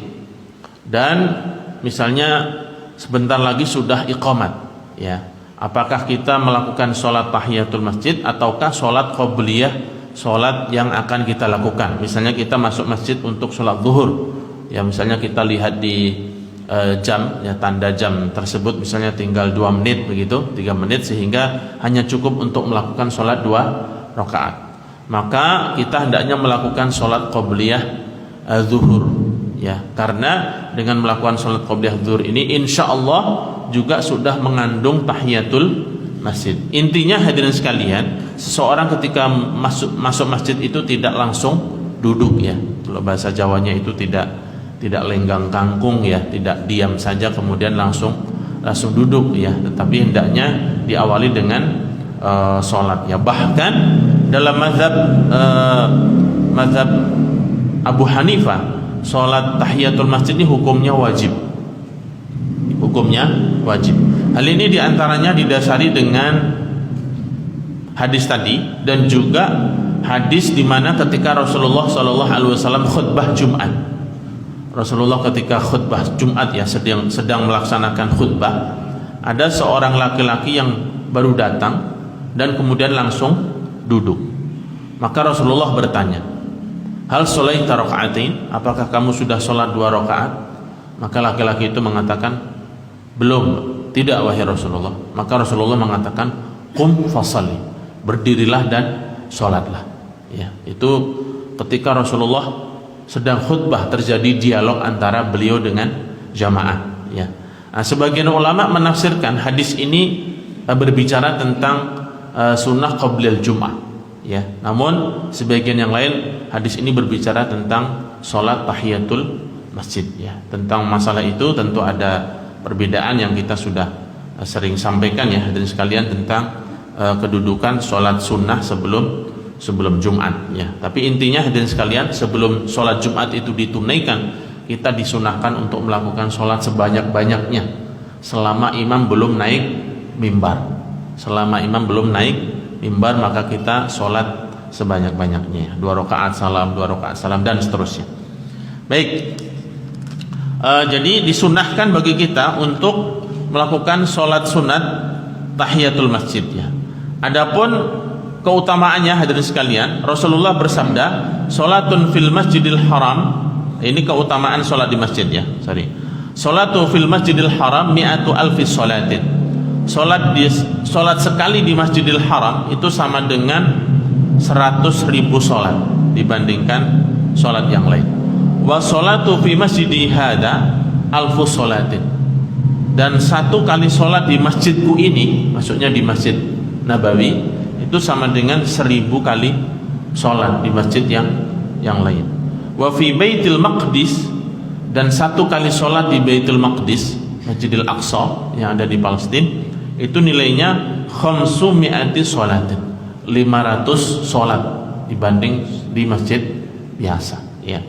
dan misalnya sebentar lagi sudah iqamat ya. Apakah kita melakukan sholat tahiyatul masjid ataukah sholat qobliyah, sholat yang akan kita lakukan? Misalnya kita masuk masjid untuk sholat zuhur, ya misalnya kita lihat di jam, ya tanda jam tersebut misalnya tinggal 2 menit begitu, 3 menit, sehingga hanya cukup untuk melakukan sholat 2 rakaat. Maka kita hendaknya melakukan sholat qobliyah zuhur, ya karena dengan melakukan sholat qobliyah zuhur ini insya Allah juga sudah mengandung tahiyatul masjid. Intinya hadirin sekalian, seseorang ketika masuk masjid itu tidak langsung duduk ya. Kalau bahasa Jawanya itu tidak lenggang kangkung ya, tidak diam saja kemudian langsung duduk ya, tetapi hendaknya diawali dengan sholat ya. Bahkan dalam mazhab Abu Hanifah, sholat tahiyatul masjid ini hukumnya wajib. Hal ini diantaranya didasari dengan hadis tadi dan juga hadis di mana ketika Rasulullah SAW khutbah Jumat. Rasulullah ketika khutbah Jumat ya sedang melaksanakan khutbah, ada seorang laki-laki yang baru datang dan kemudian langsung duduk. Maka Rasulullah bertanya, "Hal sholaita raka'atain?" Apakah kamu sudah sholat 2 rakaat? Maka laki-laki itu mengatakan, "Belum." "Tidak wahai Rasulullah." Maka Rasulullah mengatakan, "Qum fasalli." Berdirilah dan sholatlah. Ya, itu ketika Rasulullah sedang khutbah terjadi dialog antara beliau dengan jamaah. Ya, sebagian ulama menafsirkan hadis ini berbicara tentang sunnah qablil Jum'ah. Ya, namun sebagian yang lain hadis ini berbicara tentang sholat tahiyatul masjid. Ya, tentang masalah itu tentu ada perbedaan yang kita sudah sering sampaikan ya hadirin sekalian tentang kedudukan sholat sunnah sebelum Jumat ya. Tapi intinya hadirin sekalian, sebelum sholat Jumat itu ditunaikan, kita disunahkan untuk melakukan sholat sebanyak-banyaknya selama imam belum naik mimbar. Maka kita sholat sebanyak-banyaknya, 2 rakaat salam dan seterusnya. Baik, jadi disunahkan bagi kita untuk melakukan sholat sunat tahiyatul masjid ya. Adapun keutamaannya hadirin sekalian, Rasulullah bersabda, "Sholatun fil masjidil haram." Ini keutamaan sholat di masjid ya. "Sholatu fil masjidil haram mi'atu alfi sholatin." Sholat sekali di Masjidil Haram itu sama dengan 100.000 sholat dibandingkan sholat yang lain. Wa sholatu fi masjidi hadza alfu sholatin. Dan 1 kali sholat di masjidku ini, maksudnya di Masjid Nabawi, itu sama dengan 1000 kali sholat di masjid yang lain. Wa fi Baitul Maqdis, dan 1 kali sholat di Baitul Maqdis, Masjidil Aqsa yang ada di Palestina, itu nilainya 500 sholatin, 500 sholat dibanding di masjid biasa ya.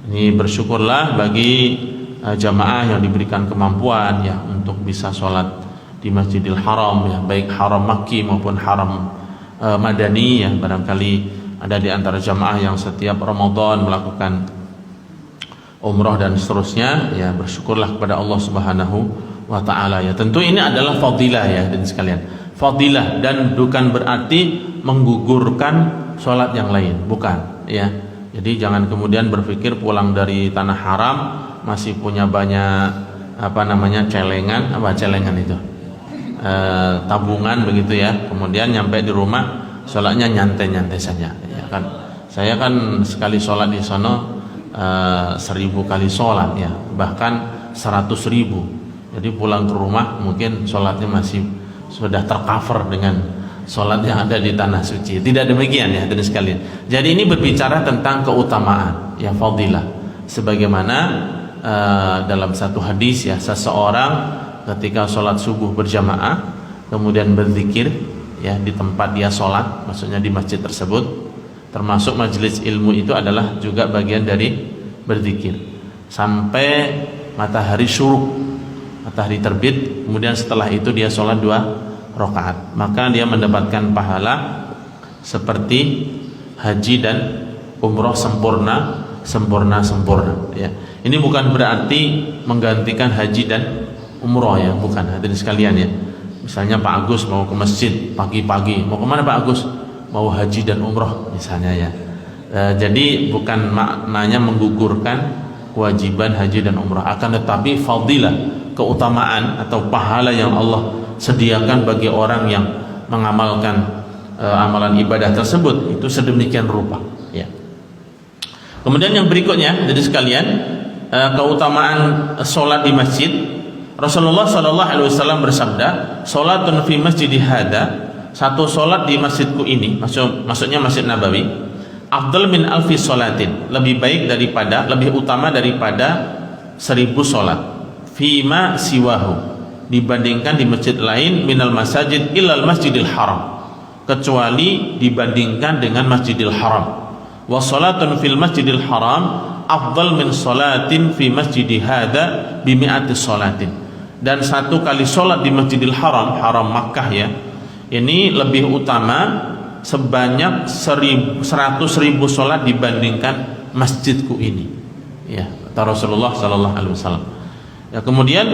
Ini bersyukurlah bagi jamaah yang diberikan kemampuan ya untuk bisa sholat di Masjidil Haram ya, baik Haram Makki maupun Haram Madani ya. Barangkali ada di antara jamaah yang setiap Ramadan melakukan umrah dan seterusnya ya, bersyukurlah kepada Allah Subhanahu wa ta'ala ya. Tentu ini adalah fadilah ya dan sekalian, fadilah, dan bukan berarti menggugurkan sholat yang lain, bukan ya. Jadi jangan kemudian berpikir pulang dari tanah haram masih punya banyak celengan, celengan itu tabungan begitu ya. Kemudian nyampe di rumah sholatnya nyantai-nyantai saja ya kan. Saya kan sekali sholat di sono 1000 kali sholat ya, bahkan 100.000. Jadi pulang ke rumah mungkin sholatnya masih sudah tercover dengan sholat yang ada di tanah suci. Tidak demikian ya hadirin sekalian. Jadi ini berbicara tentang keutamaan ya, fadilah. Sebagaimana dalam satu hadis ya, seseorang ketika sholat subuh berjamaah kemudian berzikir ya di tempat dia sholat, maksudnya di masjid tersebut, termasuk majelis ilmu itu adalah juga bagian dari berzikir sampai matahari syuruk, matahari terbit, kemudian setelah itu dia sholat 2 rakaat, maka dia mendapatkan pahala seperti haji dan umroh sempurna ya. Ini bukan berarti menggantikan haji dan umroh ya, bukan hadirin sekalian ya. Misalnya Pak Agus mau ke masjid pagi-pagi, mau kemana Pak Agus? Mau haji dan umroh misalnya ya. Jadi bukan maknanya menggugurkan kewajiban haji dan umroh, akan tetapi fadilah, keutamaan atau pahala yang Allah sediakan bagi orang yang mengamalkan amalan ibadah tersebut itu sedemikian rupa ya. Kemudian yang berikutnya dari sekalian, keutamaan sholat di masjid. Rasulullah SAW bersabda, "Sholatun fi masjidi hada," satu sholat di masjidku ini, maksudnya Masjid Nabawi, "afdal min alfi sholatin," lebih baik daripada, lebih utama daripada 1000 sholat, "fima siwahu," dibandingkan di masjid lain, "minal masajid ilal masjidil haram," kecuali dibandingkan dengan Masjidil Haram. "Wa sholatun fil masjidil haram afdal min sholatin fi masjidi hada bimi'ati sholatin," dan satu kali sholat di Masjidil Haram, Haram Makkah ya, ini lebih utama sebanyak 100.000 sholat dibandingkan masjidku ini ya, kata Rasulullah SAW ya. Kemudian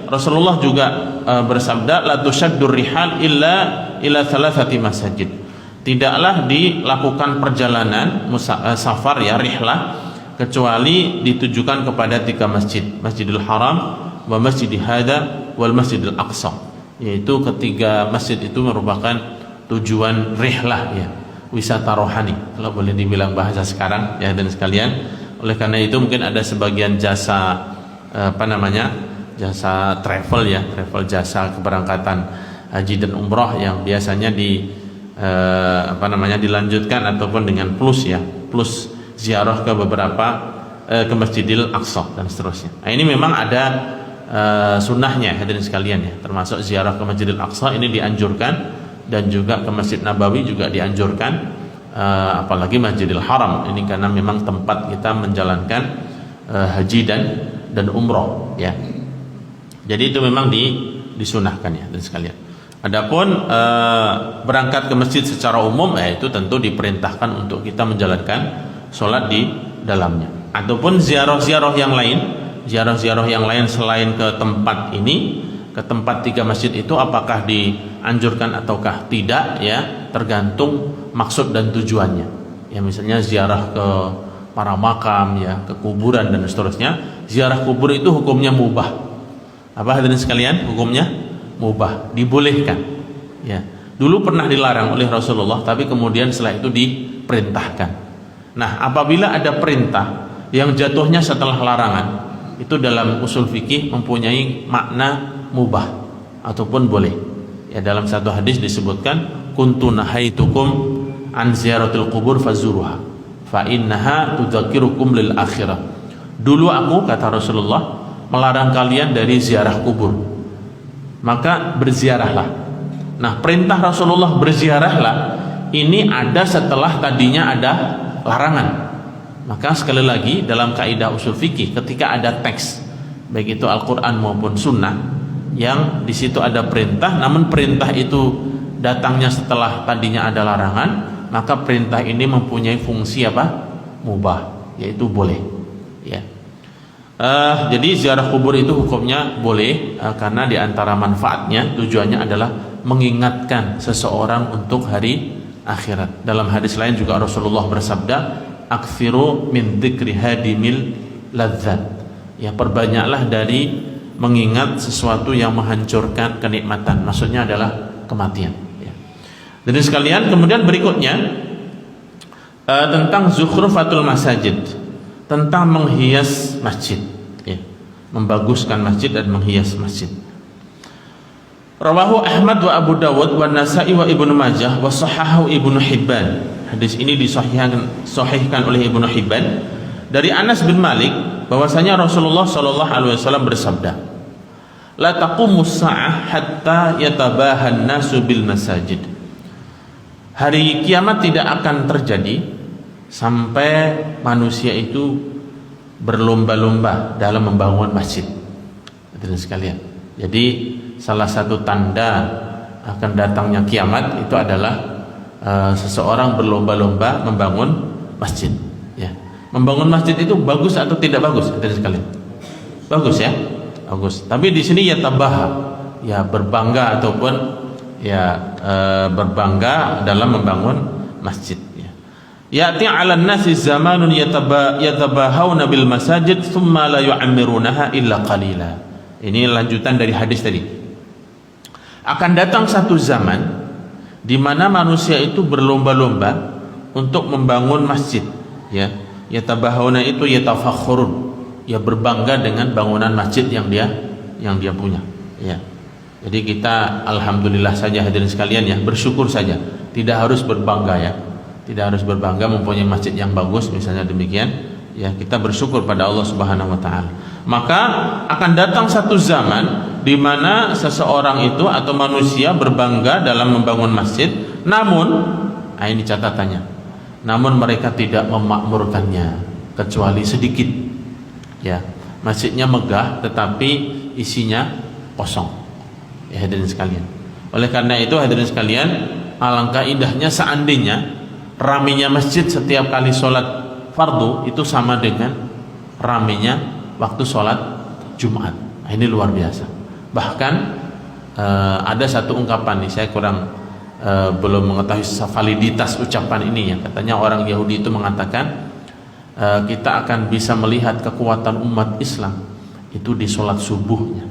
Rasulullah juga bersabda, "La tushaddur rihal illa ila thalathati masajid," tidaklah dilakukan perjalanan safar ya, rihlah, kecuali ditujukan kepada 3 masjid, Masjidil Haram, wa Masjid Hada, wal Masjidil Aqsa, yaitu ketiga masjid itu merupakan tujuan rihlah ya, wisata rohani kalau boleh dibilang bahasa sekarang ya, dan sekalian. Oleh karena itu mungkin ada sebagian jasa jasa travel ya, travel jasa keberangkatan haji dan umroh yang biasanya dilanjutkan ataupun dengan plus ya, plus ziarah ke beberapa ke Masjidil Aqsa dan seterusnya. Nah, ini memang ada sunnahnya hadirin sekalian ya, termasuk ziarah ke Masjidil Aqsa ini dianjurkan, dan juga ke Masjid Nabawi juga dianjurkan, apalagi Masjidil Haram ini karena memang tempat kita menjalankan haji dan umroh ya. Jadi itu memang disunahkan ya hadirin sekalian. Adapun berangkat ke masjid secara umum itu tentu diperintahkan untuk kita menjalankan sholat di dalamnya, ataupun ziarah-ziarah yang lain selain ke tempat ini, ke tempat 3 masjid itu, apakah dianjurkan ataukah tidak ya, tergantung maksud dan tujuannya ya. Misalnya ziarah ke para makam ya, ke kuburan dan seterusnya. Ziarah kubur itu hukumnya mubah. Apa hadirin sekalian? Hukumnya mubah, dibolehkan ya. Dulu pernah dilarang oleh Rasulullah, tapi kemudian setelah itu diperintahkan. Nah, apabila ada perintah yang jatuhnya setelah larangan, itu dalam usul fikih mempunyai makna mubah ataupun boleh ya. Dalam satu hadis disebutkan, "Kuntu nahaitukum an ziyaratil qubur fazuruha fa innaha tudzakirukum lil akhirah." Dulu aku, kata Rasulullah, melarang kalian dari ziarah kubur, maka berziarahlah. Nah, perintah Rasulullah berziarahlah ini ada setelah tadinya ada larangan. Maka sekali lagi dalam kaidah usul fikih, ketika ada teks baik itu Al-Quran maupun Sunnah yang di situ ada perintah, namun perintah itu datangnya setelah tadinya ada larangan, maka perintah ini mempunyai fungsi apa? Mubah, yaitu boleh ya. Jadi ziarah kubur itu hukumnya boleh karena diantara manfaatnya, tujuannya adalah mengingatkan seseorang untuk hari akhirat. Dalam hadis lain juga Rasulullah bersabda, "Aktsiru min dzikri hadimil ladzat," ya, perbanyaklah dari mengingat sesuatu yang menghancurkan kenikmatan, maksudnya adalah kematian, ya. Jadi sekalian, kemudian berikutnya tentang zukhrufatul masajid, tentang menghias masjid, ya. Membaguskan masjid dan menghias masjid. Rawahu Ahmad wa Abu Dawud wa Nasa'i wa Ibnu Majah wa sahahahu Ibnu Hibban. Hadis ini disahihkan oleh Ibnu Hibban dari Anas bin Malik bahwasanya Rasulullah sallallahu alaihi wasallam bersabda, "La taqumus sa'ah hatta yatabahan nasu bil masajid." Hari kiamat tidak akan terjadi sampai manusia itu berlomba-lomba dalam membangun masjid. Hadirin sekalian. Jadi salah satu tanda akan datangnya kiamat itu adalah seseorang berlomba-lomba membangun masjid, ya. Membangun masjid itu bagus atau tidak bagus, hadirin sekalian? Bagus, ya, bagus. Tapi di sini ya tabaha, ya berbangga ataupun ya berbangga dalam membangun masjid, ya. Ya'ti 'alan nasi zamanun yatabahawna bil masajid thumma la yu'ammirunaha illa qalila. Ini lanjutan dari hadis tadi. Akan datang satu zaman di mana manusia itu berlomba-lomba untuk membangun masjid, ya. Yatabahawna itu yatafakhurun, ya berbangga dengan bangunan masjid yang dia punya, ya. Jadi kita alhamdulillah saja hadirin sekalian, ya, bersyukur saja, tidak harus berbangga, ya. Tidak harus berbangga mempunyai masjid yang bagus misalnya, demikian, ya. Kita bersyukur pada Allah Subhanahu wa taala. Maka akan datang satu zaman di mana seseorang itu atau manusia berbangga dalam membangun masjid, namun ini catatannya, namun mereka tidak memakmurkannya kecuali sedikit, ya. Masjidnya megah tetapi isinya kosong, ya hadirin sekalian. Oleh karena itu hadirin sekalian, alangkah indahnya seandainya ramainya masjid setiap kali sholat fardu itu sama dengan ramainya waktu sholat Jumat. Ini luar biasa. Bahkan ada satu ungkapan nih, saya belum mengetahui validitas ucapan ini, ya. Katanya orang Yahudi itu mengatakan kita akan bisa melihat kekuatan umat Islam itu di sholat subuhnya.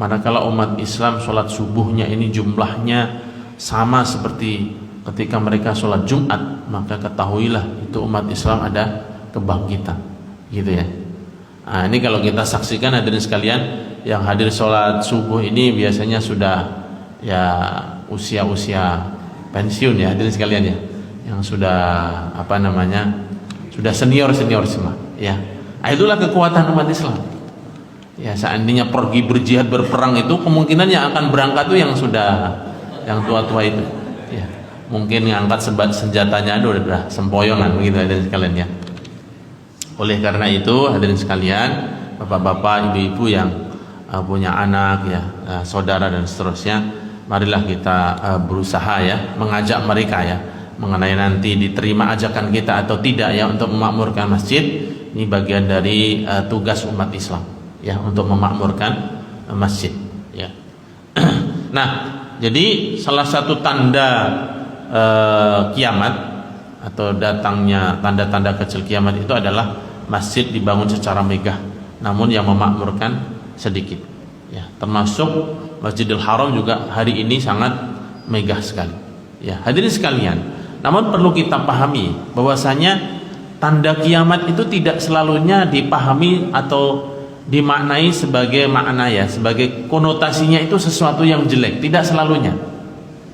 Manakala umat Islam sholat subuhnya ini jumlahnya sama seperti ketika mereka sholat Jumat, maka ketahuilah itu umat Islam ada kebangkitan, gitu, ya. Nah, ini kalau kita saksikan hadirin sekalian, yang hadir sholat subuh ini biasanya sudah ya usia pensiun, ya hadirin sekalian, ya, yang sudah sudah senior semua, ya. Nah, itulah kekuatan umat Islam, ya. Seandainya pergi berjihad berperang itu kemungkinan yang akan berangkat itu yang tua-tua itu, ya. Mungkin ngangkat senjatanya udah sempoyongan begitu hadirin sekalian, ya. Oleh karena itu hadirin sekalian, bapak-bapak, ibu-ibu yang punya anak, ya, saudara dan seterusnya, marilah kita berusaha, ya, mengajak mereka, ya, mengenai nanti diterima ajakan kita atau tidak, ya, untuk memakmurkan masjid. Ini bagian dari tugas umat Islam, ya, untuk memakmurkan masjid, ya. Nah, jadi salah satu tanda kiamat atau datangnya tanda-tanda kecil kiamat itu adalah masjid dibangun secara megah, namun yang memakmurkan sedikit, ya. Termasuk Masjidil Haram juga hari ini sangat megah sekali, ya. Hadirin sekalian, namun perlu kita pahami bahwasanya tanda kiamat itu tidak selalunya dipahami atau dimaknai sebagai makna, ya, sebagai konotasinya itu sesuatu yang jelek, tidak selalunya,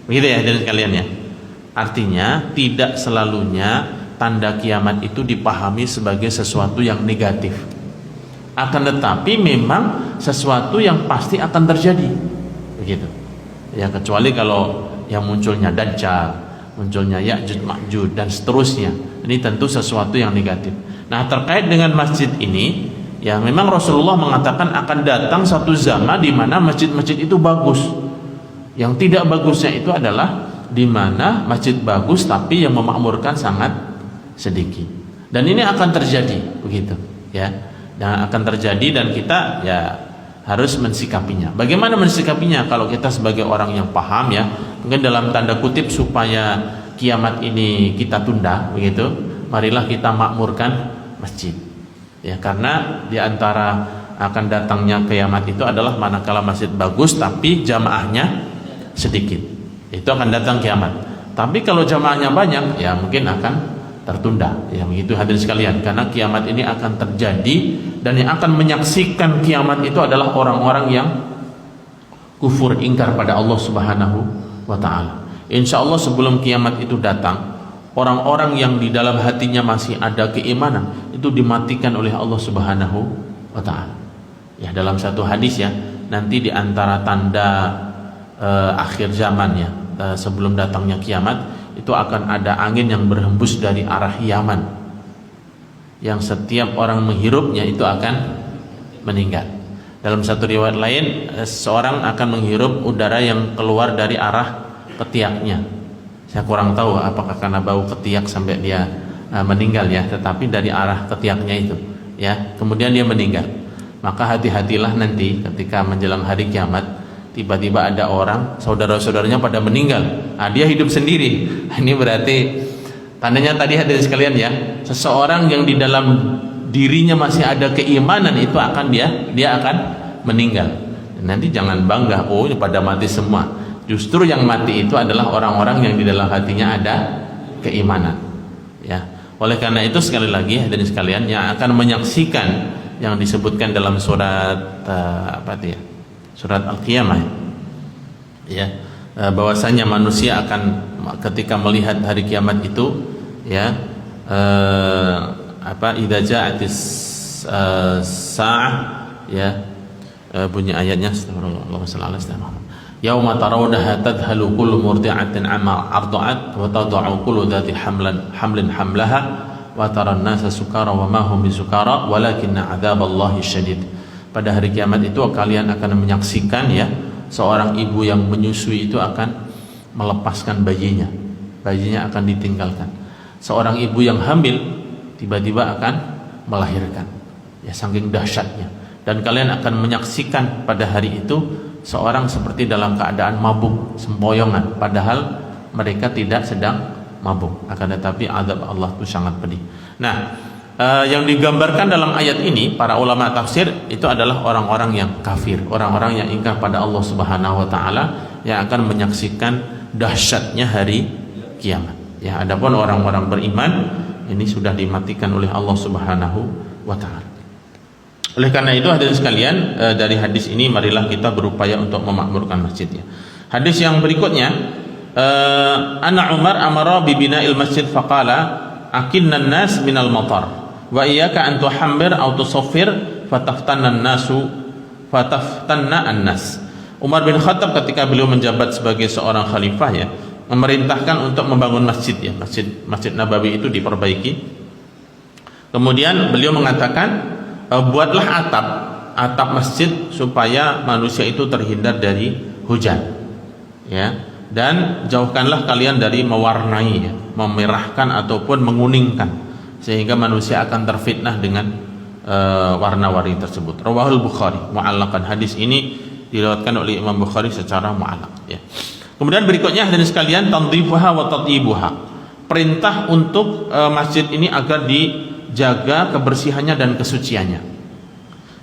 begitu, ya hadirin sekalian, ya. Artinya tidak selalunya tanda kiamat itu dipahami sebagai sesuatu yang negatif. Akan tetapi memang sesuatu yang pasti akan terjadi, begitu, ya. Kecuali kalau yang munculnya Dajjal, munculnya Ya'juj Ma'juj dan seterusnya, ini tentu sesuatu yang negatif. Nah, terkait dengan masjid ini, ya, memang Rasulullah mengatakan akan datang satu zaman di mana masjid-masjid itu bagus. Yang tidak bagusnya itu adalah di mana masjid bagus tapi yang memakmurkan sangat sedikit. Dan ini akan terjadi, begitu, ya. Dan akan terjadi dan kita, ya, harus mensikapinya. Bagaimana mensikapinya? Kalau kita sebagai orang yang paham, ya, mungkin dalam tanda kutip supaya kiamat ini kita tunda, begitu, marilah kita makmurkan masjid, ya. Karena di antara akan datangnya kiamat itu adalah manakala masjid bagus tapi jamaahnya sedikit. Itu akan datang kiamat. Tapi kalau jamaahnya banyak, ya mungkin akan tertunda. Ya begitu hadirin sekalian, karena kiamat ini akan terjadi dan yang akan menyaksikan kiamat itu adalah orang-orang yang kufur, ingkar pada Allah Subhanahu wa taala. Insyaallah sebelum kiamat itu datang, orang-orang yang di dalam hatinya masih ada keimanan itu dimatikan oleh Allah Subhanahu wa taala. Ya dalam satu hadis ya, nanti di antara tanda akhir zaman ya, sebelum datangnya kiamat itu akan ada angin yang berhembus dari arah Yaman, yang setiap orang menghirupnya itu akan meninggal. Dalam satu riwayat lain, seorang akan menghirup udara yang keluar dari arah ketiaknya. Saya kurang tahu apakah karena bau ketiak sampai dia meninggal ya, tetapi dari arah ketiaknya itu ya, kemudian dia meninggal. Maka hati-hatilah nanti ketika menjelang hari kiamat, tiba-tiba ada orang, saudara-saudaranya pada meninggal, dia hidup sendiri. Ini berarti tandanya tadi hadirin sekalian ya, seseorang yang di dalam dirinya masih ada keimanan itu akan dia akan meninggal. Nanti jangan bangga, oh pada mati semua. Justru yang mati itu adalah orang-orang yang di dalam hatinya ada keimanan. Ya, oleh karena itu sekali lagi hadirin sekalian, yang akan menyaksikan yang disebutkan dalam surat surat Al-Qiyamah ya, bahwasanya manusia akan ketika melihat hari kiamat itu ya, idza ja'atis sa'ah ya, bunyi ayatnya astagfirullah sallallahu alaihi wasallam, yauma tarawnaha tadhalu kullu murdi'atin amma arda'at wa tad'u kullu dhati hamlin hamlaha wa taran nasa sukara wa ma hum bisukara walakinna 'adzaballahi syadid. Pada hari kiamat itu kalian akan menyaksikan ya, seorang ibu yang menyusui itu akan melepaskan bayinya akan ditinggalkan. Seorang ibu yang hamil tiba-tiba akan melahirkan ya, saking dahsyatnya. Dan kalian akan menyaksikan pada hari itu seorang seperti dalam keadaan mabuk, sempoyongan, padahal mereka tidak sedang mabuk, akan tetapi azab Allah itu sangat pedih. Nah, yang digambarkan dalam ayat ini para ulama tafsir itu adalah orang-orang yang kafir, orang-orang yang ingkar pada Allah Subhanahu wa taala, yang akan menyaksikan dahsyatnya hari kiamat. Ya, adapun orang-orang beriman ini sudah dimatikan oleh Allah Subhanahu wa taala. Oleh karena itu hadirin sekalian, dari hadis ini marilah kita berupaya untuk memakmurkan masjidnya. Hadis yang berikutnya, Anna Umar amara bi bina'il masjid faqala akinna an-nas minal matar wa iyyaka an tuhammir aw tusaffir fataftanna an-nas. Umar bin Khattab ketika beliau menjabat sebagai seorang khalifah ya, memerintahkan untuk membangun masjid ya, Masjid Nabawi itu diperbaiki. Kemudian beliau mengatakan, buatlah atap masjid supaya manusia itu terhindar dari hujan ya, dan jauhkanlah kalian dari mewarnai ya, memerahkan ataupun menguningkan, sehingga manusia akan terfitnah dengan warna-warni tersebut. Rawahul Bukhari mu'allaqan. Hadis ini diriwayatkan oleh Imam Bukhari secara mu'allaq ya. Kemudian berikutnya hadirin sekalian, tandhifuha wa tatyibuha. Perintah untuk masjid ini agar dijaga kebersihannya dan kesuciannya.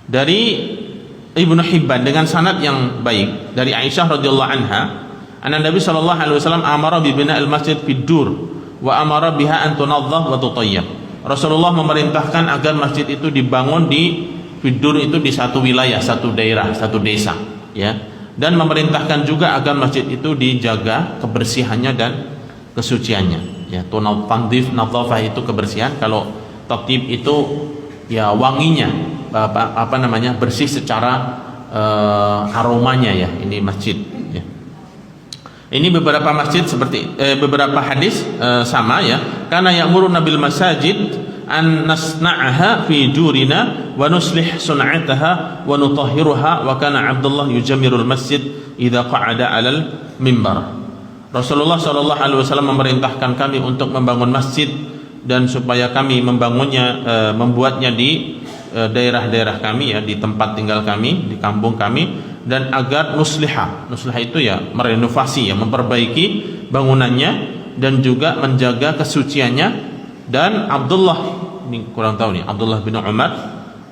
Dari Ibnu Hibban dengan sanad yang baik dari Aisyah radhiyallahu anha, anna Nabi sallallahu alaihi wasallam amara bi bina'il masjid fid dur wa amara biha an tunadhaf wa tutayyab. Rasulullah memerintahkan agar masjid itu dibangun di fidur, itu di satu wilayah, satu daerah, satu desa ya, dan memerintahkan juga agar masjid itu dijaga kebersihannya dan kesuciannya ya. Tandhif, nadhafah itu kebersihan, kalau tatyib itu ya wanginya, bersih secara aromanya ya, ini masjid ya. Ini beberapa masjid seperti beberapa hadis sama ya, karena ya'muru nabil masajid an nasna'aha fi jurina wa nuslih sun'ataha wa nutahhiruha wa kana Abdullah yujammirul masjid idza qa'ada 'alal mimbar. Rasulullah sallallahu alaihi wasallam memerintahkan kami untuk membangun masjid dan supaya kami membangunnya, membuatnya di daerah-daerah kami ya, di tempat tinggal kami, di kampung kami, dan agar nusliha itu ya merenovasi ya, memperbaiki bangunannya dan juga menjaga kesuciannya. Dan Abdullah, ini kurang tahu nih, Abdullah bin Umar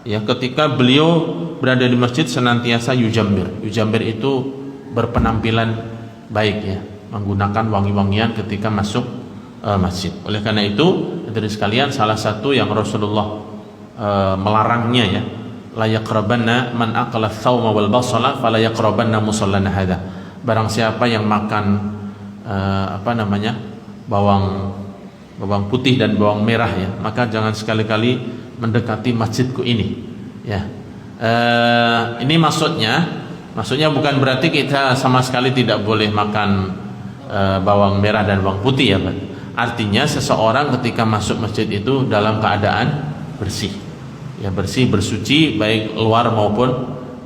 ya, ketika beliau berada di masjid senantiasa yujambir. Yujambir itu berpenampilan baik ya, menggunakan wangi-wangian ketika masuk masjid. Oleh karena itu, dari sekalian, salah satu yang Rasulullah melarangnya ya, la yaqrabanna man aqala thawma wal basala fala yaqrabanna musallana hadza. Barang siapa yang makan bawang putih dan bawang merah ya, maka jangan sekali-kali mendekati masjidku ini ya. Ini maksudnya bukan berarti kita sama sekali tidak boleh makan bawang merah dan bawang putih ya, Pak. Artinya seseorang ketika masuk masjid itu dalam keadaan bersih ya, bersih, bersuci baik luar maupun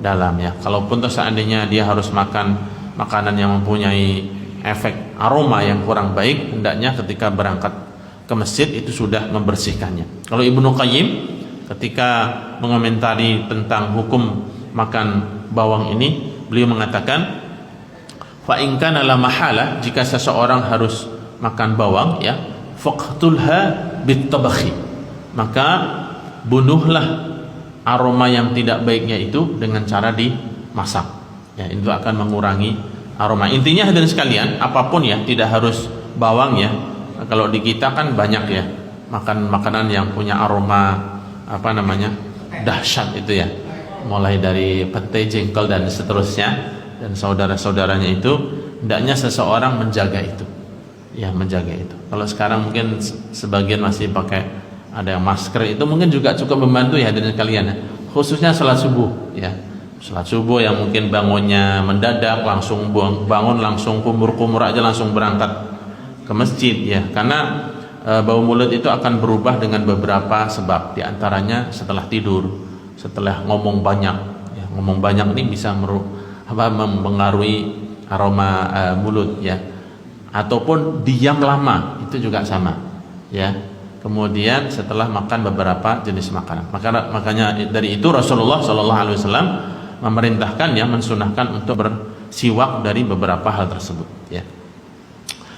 dalam ya. Kalaupun seandainya dia harus makan makanan yang mempunyai efek aroma yang kurang baik, hendaknya ketika berangkat ke masjid itu sudah membersihkannya. Kalau Ibnu Qayyim ketika mengomentari tentang hukum makan bawang ini, beliau mengatakan, fa in kana la mahala, jika seseorang harus makan bawang ya, faqtulha bitabakhi, maka bunuhlah aroma yang tidak baiknya itu dengan cara dimasak ya, itu akan mengurangi aroma. Intinya hadirin sekalian, apapun ya, tidak harus bawang ya. Kalau di kita kan banyak ya makan makanan yang punya aroma dahsyat itu ya, mulai dari pete, jengkol dan seterusnya, dan saudara-saudaranya itu. Hendaknya seseorang menjaga itu ya, menjaga itu. Kalau sekarang mungkin sebagian masih pakai ada yang masker, itu mungkin juga cukup membantu ya hadirin sekalian ya. Khususnya salat subuh ya, salat subuh yang mungkin bangunnya mendadak, langsung bangun langsung kumur-kumur aja langsung berangkat ke masjid ya, karena bau mulut itu akan berubah dengan beberapa sebab, diantaranya setelah tidur, setelah ngomong banyak ya. Ngomong banyak ini bisa mempengaruhi aroma mulut ya, ataupun diam lama itu juga sama ya. Kemudian setelah makan beberapa jenis makanan, makanya dari itu Rasulullah SAW memerintahkan ya, mensunahkan untuk bersiwak dari beberapa hal tersebut ya.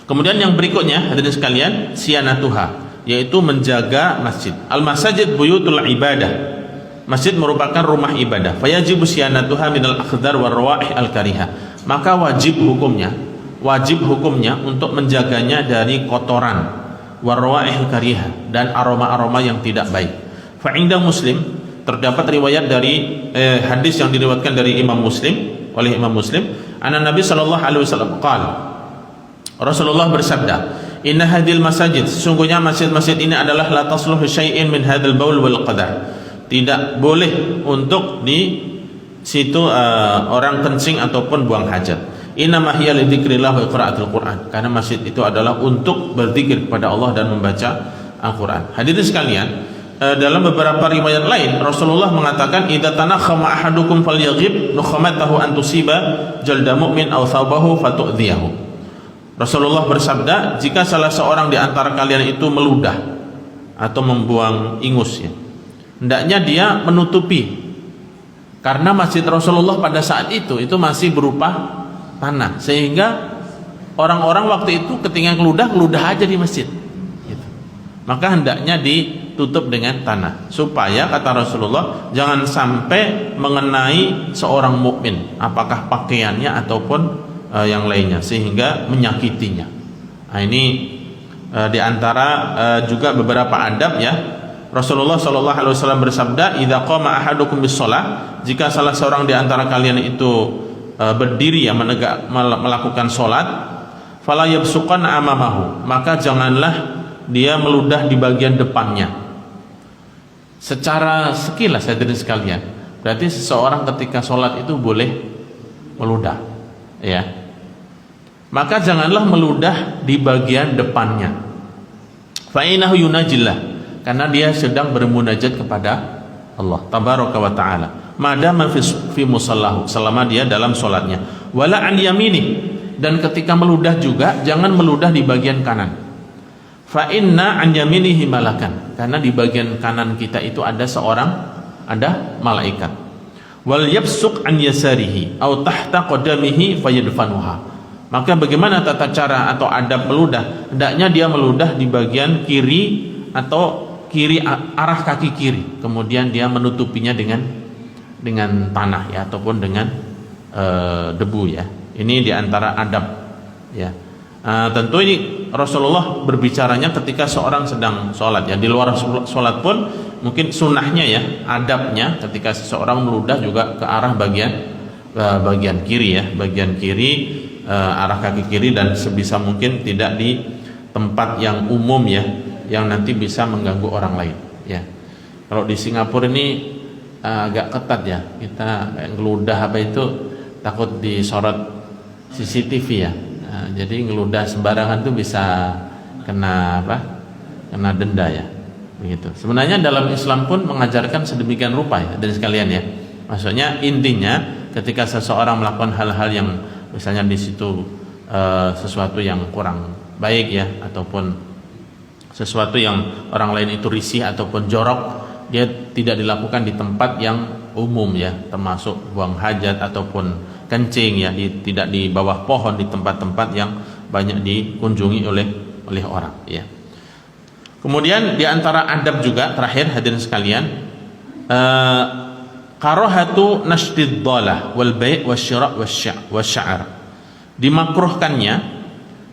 Kemudian yang berikutnya hadirin sekalian, sianatuha, yaitu menjaga masjid. Al-masajid buyutul ibadah. Masjid merupakan rumah ibadah. Fayajibu sianatuha minal akhdar war rawaih al-karihah. Maka wajib hukumnya untuk menjaganya dari kotoran, war rawaih al-karihah, dan aroma-aroma yang tidak baik. Fa inda Muslim, terdapat riwayat dari hadis yang diriwayatkan dari Imam Muslim, oleh Imam Muslim, anna Nabi sallallahu alaihi wasallam qala, Rasulullah bersabda, inna hadil masajid, sesungguhnya masjid-masjid ini adalah la tasluhu syai'in min hadil baul wal qadar. Tidak boleh untuk di situ orang kencing ataupun buang hajat. Innama hiya li dzikrillah wa qiraatil Qur'an. Karena masjid itu adalah untuk berzikir kepada Allah dan membaca Al-Qur'an. Hadirin sekalian, dalam beberapa riwayat lain Rasulullah mengatakan, idza tanakhama ahadukum falyaghib nukhamatahu an tusiba jalda mu'min aw thawbahu fatu'dhiyahu. Rasulullah bersabda, jika salah seorang di antara kalian itu meludah atau membuang ingus ya, hendaknya dia menutupi, karena masjid Rasulullah pada saat itu masih berupa tanah, sehingga orang-orang waktu itu ketika keludah aja di masjid gitu. Maka hendaknya ditutup dengan tanah, supaya kata Rasulullah jangan sampai mengenai seorang mukmin, apakah pakaiannya ataupun yang lainnya, sehingga menyakitinya. Nah, ini diantara juga beberapa adab ya. Rasulullah SAW bersabda, idza qama ahadukum bis-shalah, jika salah seorang di antara kalian itu berdiri ya, melakukan salat, fala yabsuqan amamahu, maka janganlah dia meludah di bagian depannya. Secara sekilas hadirin sekalian, berarti seseorang ketika salat itu boleh meludah ya. Maka janganlah meludah di bagian depannya. Fa innahu yunajillah, karena dia sedang bermunajat kepada Allah tabaraka wa taala. Madama fi musallahu, selama dia dalam salatnya. Wala an yamini, dan ketika meludah juga jangan meludah di bagian kanan. Fa inna an yaminihi malakan, karena di bagian kanan kita itu ada malaikat. Wal yabsuq an yasarihi aw tahta qadamihi fayadfanuha. Maka bagaimana tata cara atau adab meludah? Hendaknya dia meludah di bagian kiri atau arah kaki kiri, kemudian dia menutupinya dengan tanah ya, ataupun dengan debu ya. Ini diantara adab ya. Tentu ini Rasulullah berbicaranya ketika seorang sedang sholat ya. Di luar sholat pun mungkin sunnahnya ya, adabnya ketika seseorang meludah juga ke arah bagian kiri ya, bagian kiri, arah kaki kiri, dan sebisa mungkin tidak di tempat yang umum ya, yang nanti bisa mengganggu orang lain ya. Kalau di Singapura ini agak ketat ya, kita ngeludah apa itu takut disorot CCTV ya. Jadi ngeludah sembarangan tuh bisa kena kena denda ya, begitu. Sebenarnya dalam Islam pun mengajarkan sedemikian rupa ya, dan sekalian ya. Maksudnya intinya ketika seseorang melakukan hal-hal yang misalnya di situ sesuatu yang kurang baik ya, ataupun sesuatu yang orang lain itu risih ataupun jorok, dia tidak dilakukan di tempat yang umum ya, termasuk buang hajat ataupun kencing ya, tidak di bawah pohon, di tempat-tempat yang banyak dikunjungi oleh orang ya. Kemudian di antara adab juga terakhir hadirin sekalian, karahatu nashdid dhalah wal bai' wasyira' wasy'ar.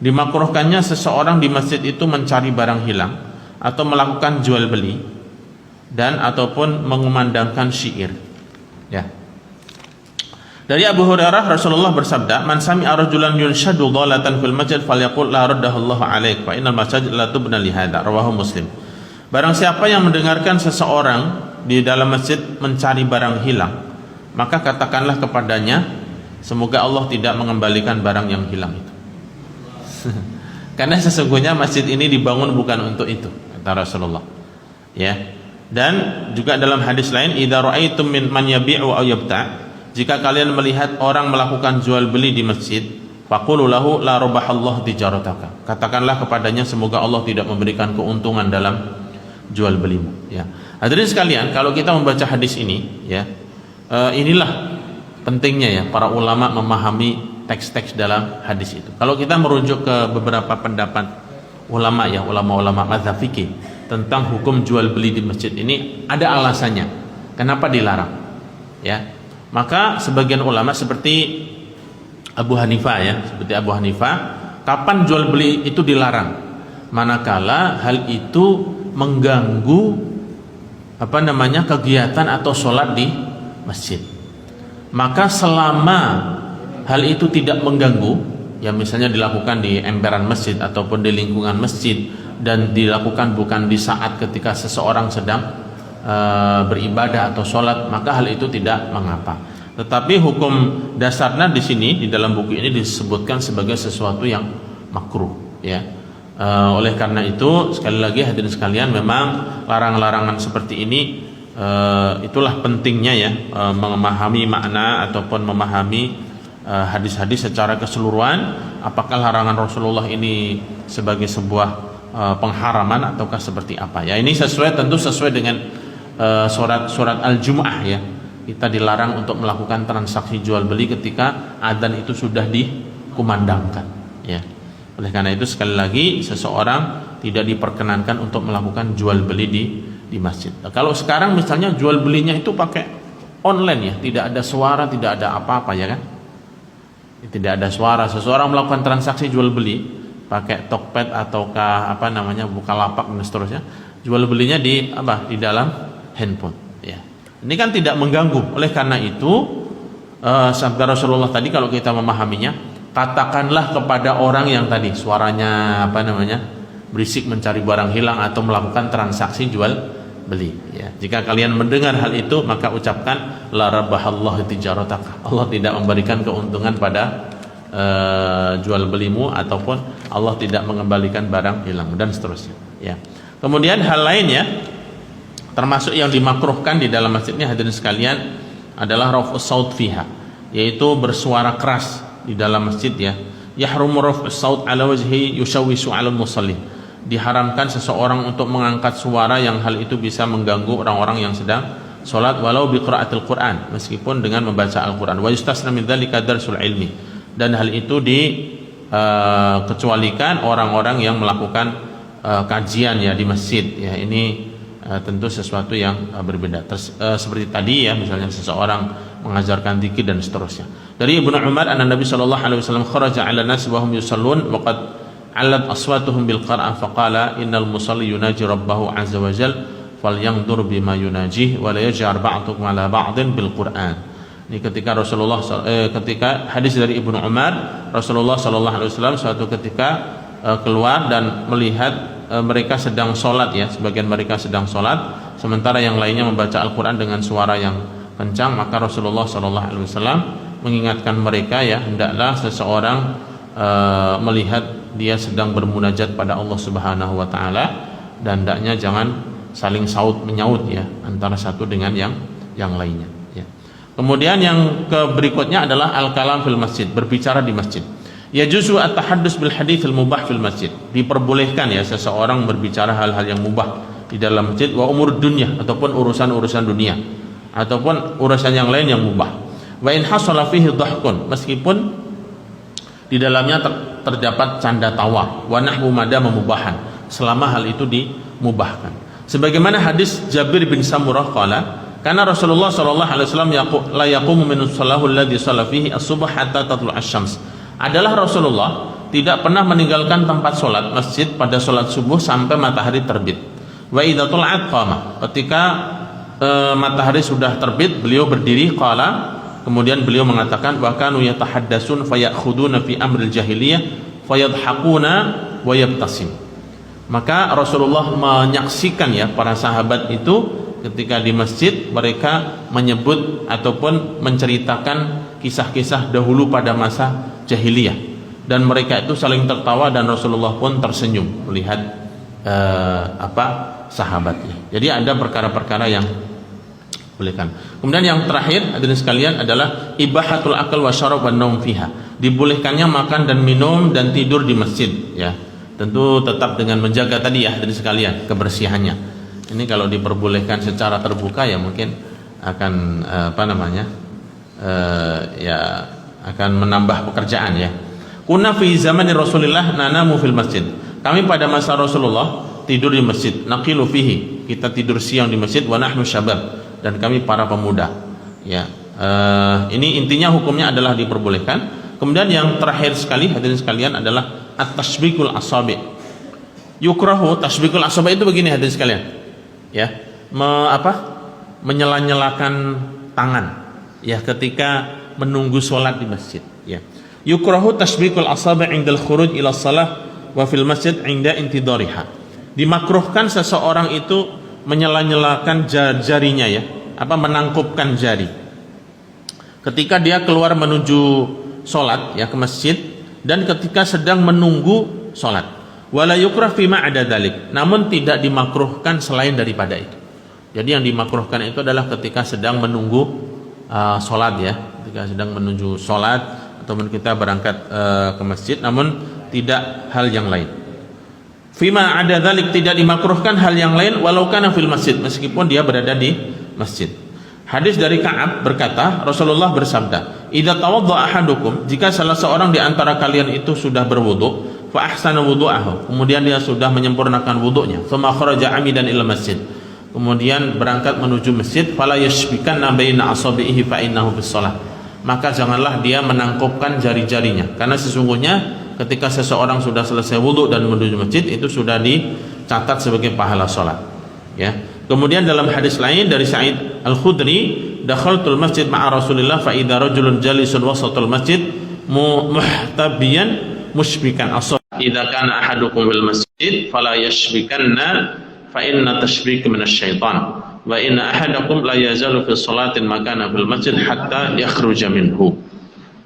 Dimakruhkannya seseorang di masjid itu mencari barang hilang atau melakukan jual beli dan ataupun mengumandangkan syair ya. Dari Abu Hurairah, Rasulullah bersabda, "Man sami'a rajulan yunshadu dhalatan fil masjid falyaqul la raddahallahu alaik fa innal masajid la tubna li hadza." Rawahu Muslim. Barang siapa yang mendengarkan seseorang di dalam masjid mencari barang hilang, maka katakanlah kepadanya, semoga Allah tidak mengembalikan barang yang hilang itu. Karena sesungguhnya masjid ini dibangun bukan untuk itu, kata Rasulullah. Ya. Dan juga dalam hadis lain, idza ra'aitum man yabi'u aw yabta', jika kalian melihat orang melakukan jual beli di masjid, faqulu lahu la rabahallahu tijarataka. Katakanlah kepadanya, semoga Allah tidak memberikan keuntungan dalam jual belimu ya. Hadirin sekalian, kalau kita membaca hadis ini ya, inilah pentingnya ya para ulama memahami teks-teks dalam hadis itu. Kalau kita merujuk ke beberapa pendapat ulama ya, ulama-ulama mazhab fikih tentang hukum jual beli di masjid ini, ada alasannya kenapa dilarang ya. Maka sebagian ulama seperti Abu Hanifah ya, kapan jual beli itu dilarang? Manakala hal itu mengganggu kegiatan atau sholat di masjid. Maka selama hal itu tidak mengganggu, ya misalnya dilakukan di emperan masjid ataupun di lingkungan masjid, dan dilakukan bukan di saat ketika seseorang sedang beribadah atau sholat, maka hal itu tidak mengapa. Tetapi hukum dasarnya di sini di dalam buku ini disebutkan sebagai sesuatu yang makruh ya. Oleh karena itu sekali lagi hadirin sekalian, memang larangan-larangan seperti ini itulah pentingnya ya, memahami makna ataupun memahami hadis-hadis secara keseluruhan. Apakah larangan Rasulullah ini sebagai sebuah pengharaman ataukah seperti apa ya? Ini tentu sesuai dengan surat Al-Jumu'ah ya. Kita dilarang untuk melakukan transaksi jual beli ketika adzan itu sudah dikumandangkan ya. Oleh karena itu sekali lagi seseorang tidak diperkenankan untuk melakukan jual beli di masjid. Nah, kalau sekarang misalnya jual belinya itu pakai online ya, tidak ada suara, tidak ada apa-apa ya kan? Tidak ada suara. Seseorang melakukan transaksi jual beli pakai Tokped ataukah Bukalapak dan seterusnya, jual belinya di dalam handphone ya. Ini kan tidak mengganggu. Oleh karena itu sabda Rasulullah tadi kalau kita memahaminya, katakanlah kepada orang yang tadi suaranya berisik mencari barang hilang atau melakukan transaksi jual beli ya. Jika kalian mendengar hal itu, maka ucapkan la rabahallahu tijarataka. Allah tidak memberikan keuntungan pada jual belimu, ataupun Allah tidak mengembalikan barang hilang, dan seterusnya ya. Kemudian hal lainnya termasuk yang dimakruhkan di dalam masjid ini hadirin sekalian adalah raf'us saut fiha, yaitu bersuara keras di dalam masjid ya. Yahrumu raf'us saut ala wajhi yushawwishu 'alal musallin. Diharamkan seseorang untuk mengangkat suara yang hal itu bisa mengganggu orang-orang yang sedang salat, walau biqiraatil Quran, meskipun dengan membaca Al-Quran. Wa yustasna min dzalika darsul ilmi, dan hal itu dikecualikan orang-orang yang melakukan kajian ya di masjid ya. Ini tentu sesuatu yang berbeda. Seperti tadi ya, misalnya seseorang mengajarkan zikir dan seterusnya. Dari Ibnu Umar, anna Nabi sallallahu alaihi wasallam kharaja 'ala nas wa hum yusallun wa qad 'allat aswatuhum bil qira'ah faqala innal musalli yunaji rabbahu 'azza wa jalla falyanzur bima yunajih wa la yaj'ar ba'dukum 'ala ba'din bil Qur'an. Ini ketika ketika hadis dari Ibnu Umar, Rasulullah sallallahu alaihi wasallam suatu ketika keluar dan melihat mereka sedang sholat ya, sebagian mereka sedang sholat sementara yang lainnya membaca Al-Quran dengan suara yang kencang. Maka Rasulullah SAW mengingatkan mereka ya, hendaklah seseorang melihat dia sedang bermunajat pada Allah Subhanahu wa taala dan hendaknya jangan saling saut menyaut ya antara satu dengan yang lainnya ya. Kemudian yang berikutnya adalah al-kalam fil masjid, berbicara di masjid. Ya juzu at-tahaddus bil hadits al-mubah fil masjid. Diperbolehkan ya seseorang berbicara hal-hal yang mubah di dalam masjid, wa umur dunya, ataupun urusan-urusan dunia ataupun urusan yang lain yang mubah. Wa in hasala fihi dhahkun, meskipun di dalamnya terdapat canda tawa, wa nahwu madama mubahan, selama hal itu dimubahkan. Sebagaimana hadis Jabir bin Samurah qala, karena Rasulullah sallallahu alaihi wasallam la yaqumu min shalahu alladhi shalla fihi as-subh hatta tatlu' asy-syams. Adalah Rasulullah tidak pernah meninggalkan tempat sholat masjid pada sholat subuh sampai matahari terbit. Wa idza tala'at qama, ketika matahari sudah terbit beliau berdiri. Qala, kemudian beliau mengatakan wa kanu yatahaddatsun fayakhuduna fi amril jahiliyah fayadhakuna wa yabtasim. Maka Rasulullah menyaksikan ya para sahabat itu ketika di masjid mereka menyebut ataupun menceritakan kisah-kisah dahulu pada masa jahiliyah dan mereka itu saling tertawa dan Rasulullah pun tersenyum melihat sahabatnya. Jadi ada perkara-perkara yang bolehkan. Kemudian yang terakhir hadirin sekalian adalah ibahatul akal wa syarab wan naum fiha. Dibolehkannya makan dan minum dan tidur di masjid ya. Tentu tetap dengan menjaga tadi ya hadirin sekalian kebersihannya. Ini kalau diperbolehkan secara terbuka ya mungkin akan akan menambah pekerjaan ya. Kunna fi zamani Rasulillah nanamu fil masjid. Kami pada masa Rasulullah tidur di masjid. Naqilu fihi, kita tidur siang di masjid. Wa nahnu syabab, dan kami para pemuda. Ya, ini intinya hukumnya adalah diperbolehkan. Kemudian yang terakhir sekali hadirin sekalian adalah at-tashbikul asabi. Yukrahu tashbikul asabi itu begini hadirin sekalian. Ya, menyela-nyelakan tangan ya ketika menunggu sholat di masjid ya. Yukrahu tashbikul asabi' indal khuruj ila shalah wa fil masjid inda intidariha. Dimakruhkan seseorang itu menyela-nyelakan jarinya ya, menangkupkan jari ketika dia keluar menuju sholat ya ke masjid dan ketika sedang menunggu sholat. Wala yukrah fima ada dalik, namun tidak dimakruhkan selain daripada itu. Jadi yang dimakruhkan itu adalah ketika sedang menunggu sholat ya, ketika sedang menuju sholat ataupun kita berangkat ke masjid, namun tidak hal yang lain. Fima ada dzalik, tidak dimakruhkan hal yang lain walau kana fil masjid, meskipun dia berada di masjid. Hadis dari Ka'ab berkata, Rasulullah bersabda, "Idza tawaddaa ahadukum," jika salah seorang di antara kalian itu sudah berwudu, fa ahsana wudu'ahu, kemudian dia sudah menyempurnakan wudunya, tsumma kharaja 'amidan ila masjid, kemudian berangkat menuju masjid, fala yashbikanna baina asabihi fa innahu bis shalah, maka janganlah dia menangkupkan jari-jarinya, karena sesungguhnya ketika seseorang sudah selesai wudu dan menuju masjid itu sudah dicatat sebagai pahala salat ya. Kemudian dalam hadis lain dari Sa'id Al-Khudri, dakhaltul masjid ma'a Rasulillah fa idza rajulun jalisun wasatul masjid muhtabiyan mushbikan asab, idza kana ahadukum fil masjid fala yashbikanna fa inna tashbika minasyaitan wa inna ahadakum la yazalu fi shalatin makana fil masjid hatta yakhruja minhu.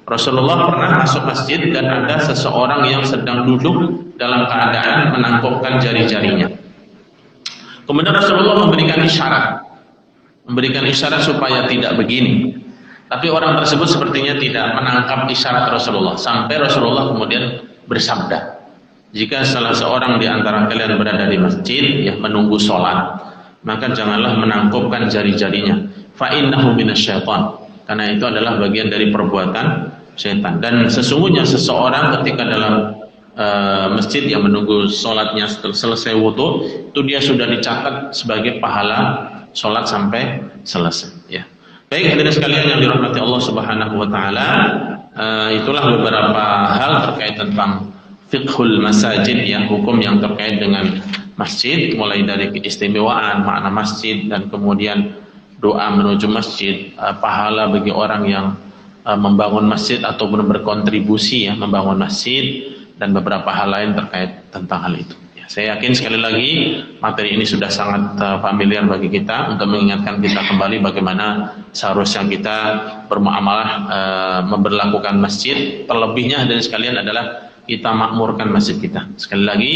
Rasulullah pernah masuk masjid dan ada seseorang yang sedang duduk dalam keadaan menangkupkan jari-jarinya. Kemudian Rasulullah memberikan isyarat supaya tidak begini. Tapi orang tersebut sepertinya tidak menangkap isyarat Rasulullah, sampai Rasulullah kemudian bersabda, jika salah seorang di antara kalian berada di masjid ya menunggu sholat, maka janganlah menangkupkan jari-jarinya, fa innahu minasyaitan, karena itu adalah bagian dari perbuatan syaitan. Dan sesungguhnya seseorang ketika dalam masjid yang menunggu sholatnya selesai wudhu, itu dia sudah dicatat sebagai pahala sholat sampai selesai. Ya. Baik hadirin sekalian yang dirahmati Allah Subhanahu Wa Taala, itulah beberapa hal terkait tentang fiqhul masajid, ya, hukum yang terkait dengan masjid, mulai dari keistimewaan makna masjid dan kemudian doa menuju masjid, pahala bagi orang yang membangun masjid ataupun berkontribusi, ya, membangun masjid, dan beberapa hal lain terkait tentang hal itu. Ya, saya yakin sekali lagi materi ini sudah sangat familiar bagi kita untuk mengingatkan kita kembali bagaimana seharusnya kita bermuamalah memberlakukan masjid. Terlebihnya dari sekalian adalah kita makmurkan masjid kita. Sekali lagi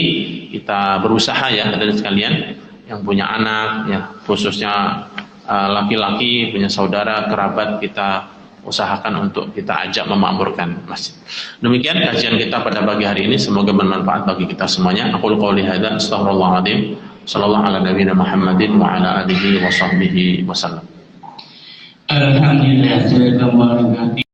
kita berusaha, ya, dari sekalian yang punya anak, ya, khususnya laki-laki punya saudara kerabat, kita usahakan untuk kita ajak memakmurkan masjid. Demikian kajian kita pada pagi hari ini, semoga bermanfaat bagi kita semuanya. Aku qouli hadza astaghfirullahaladzim. Sallallahu ala nabiyina Muhammadin wa ala alihi wa sahbihi wasallam. Alhamdulillah, saya kembali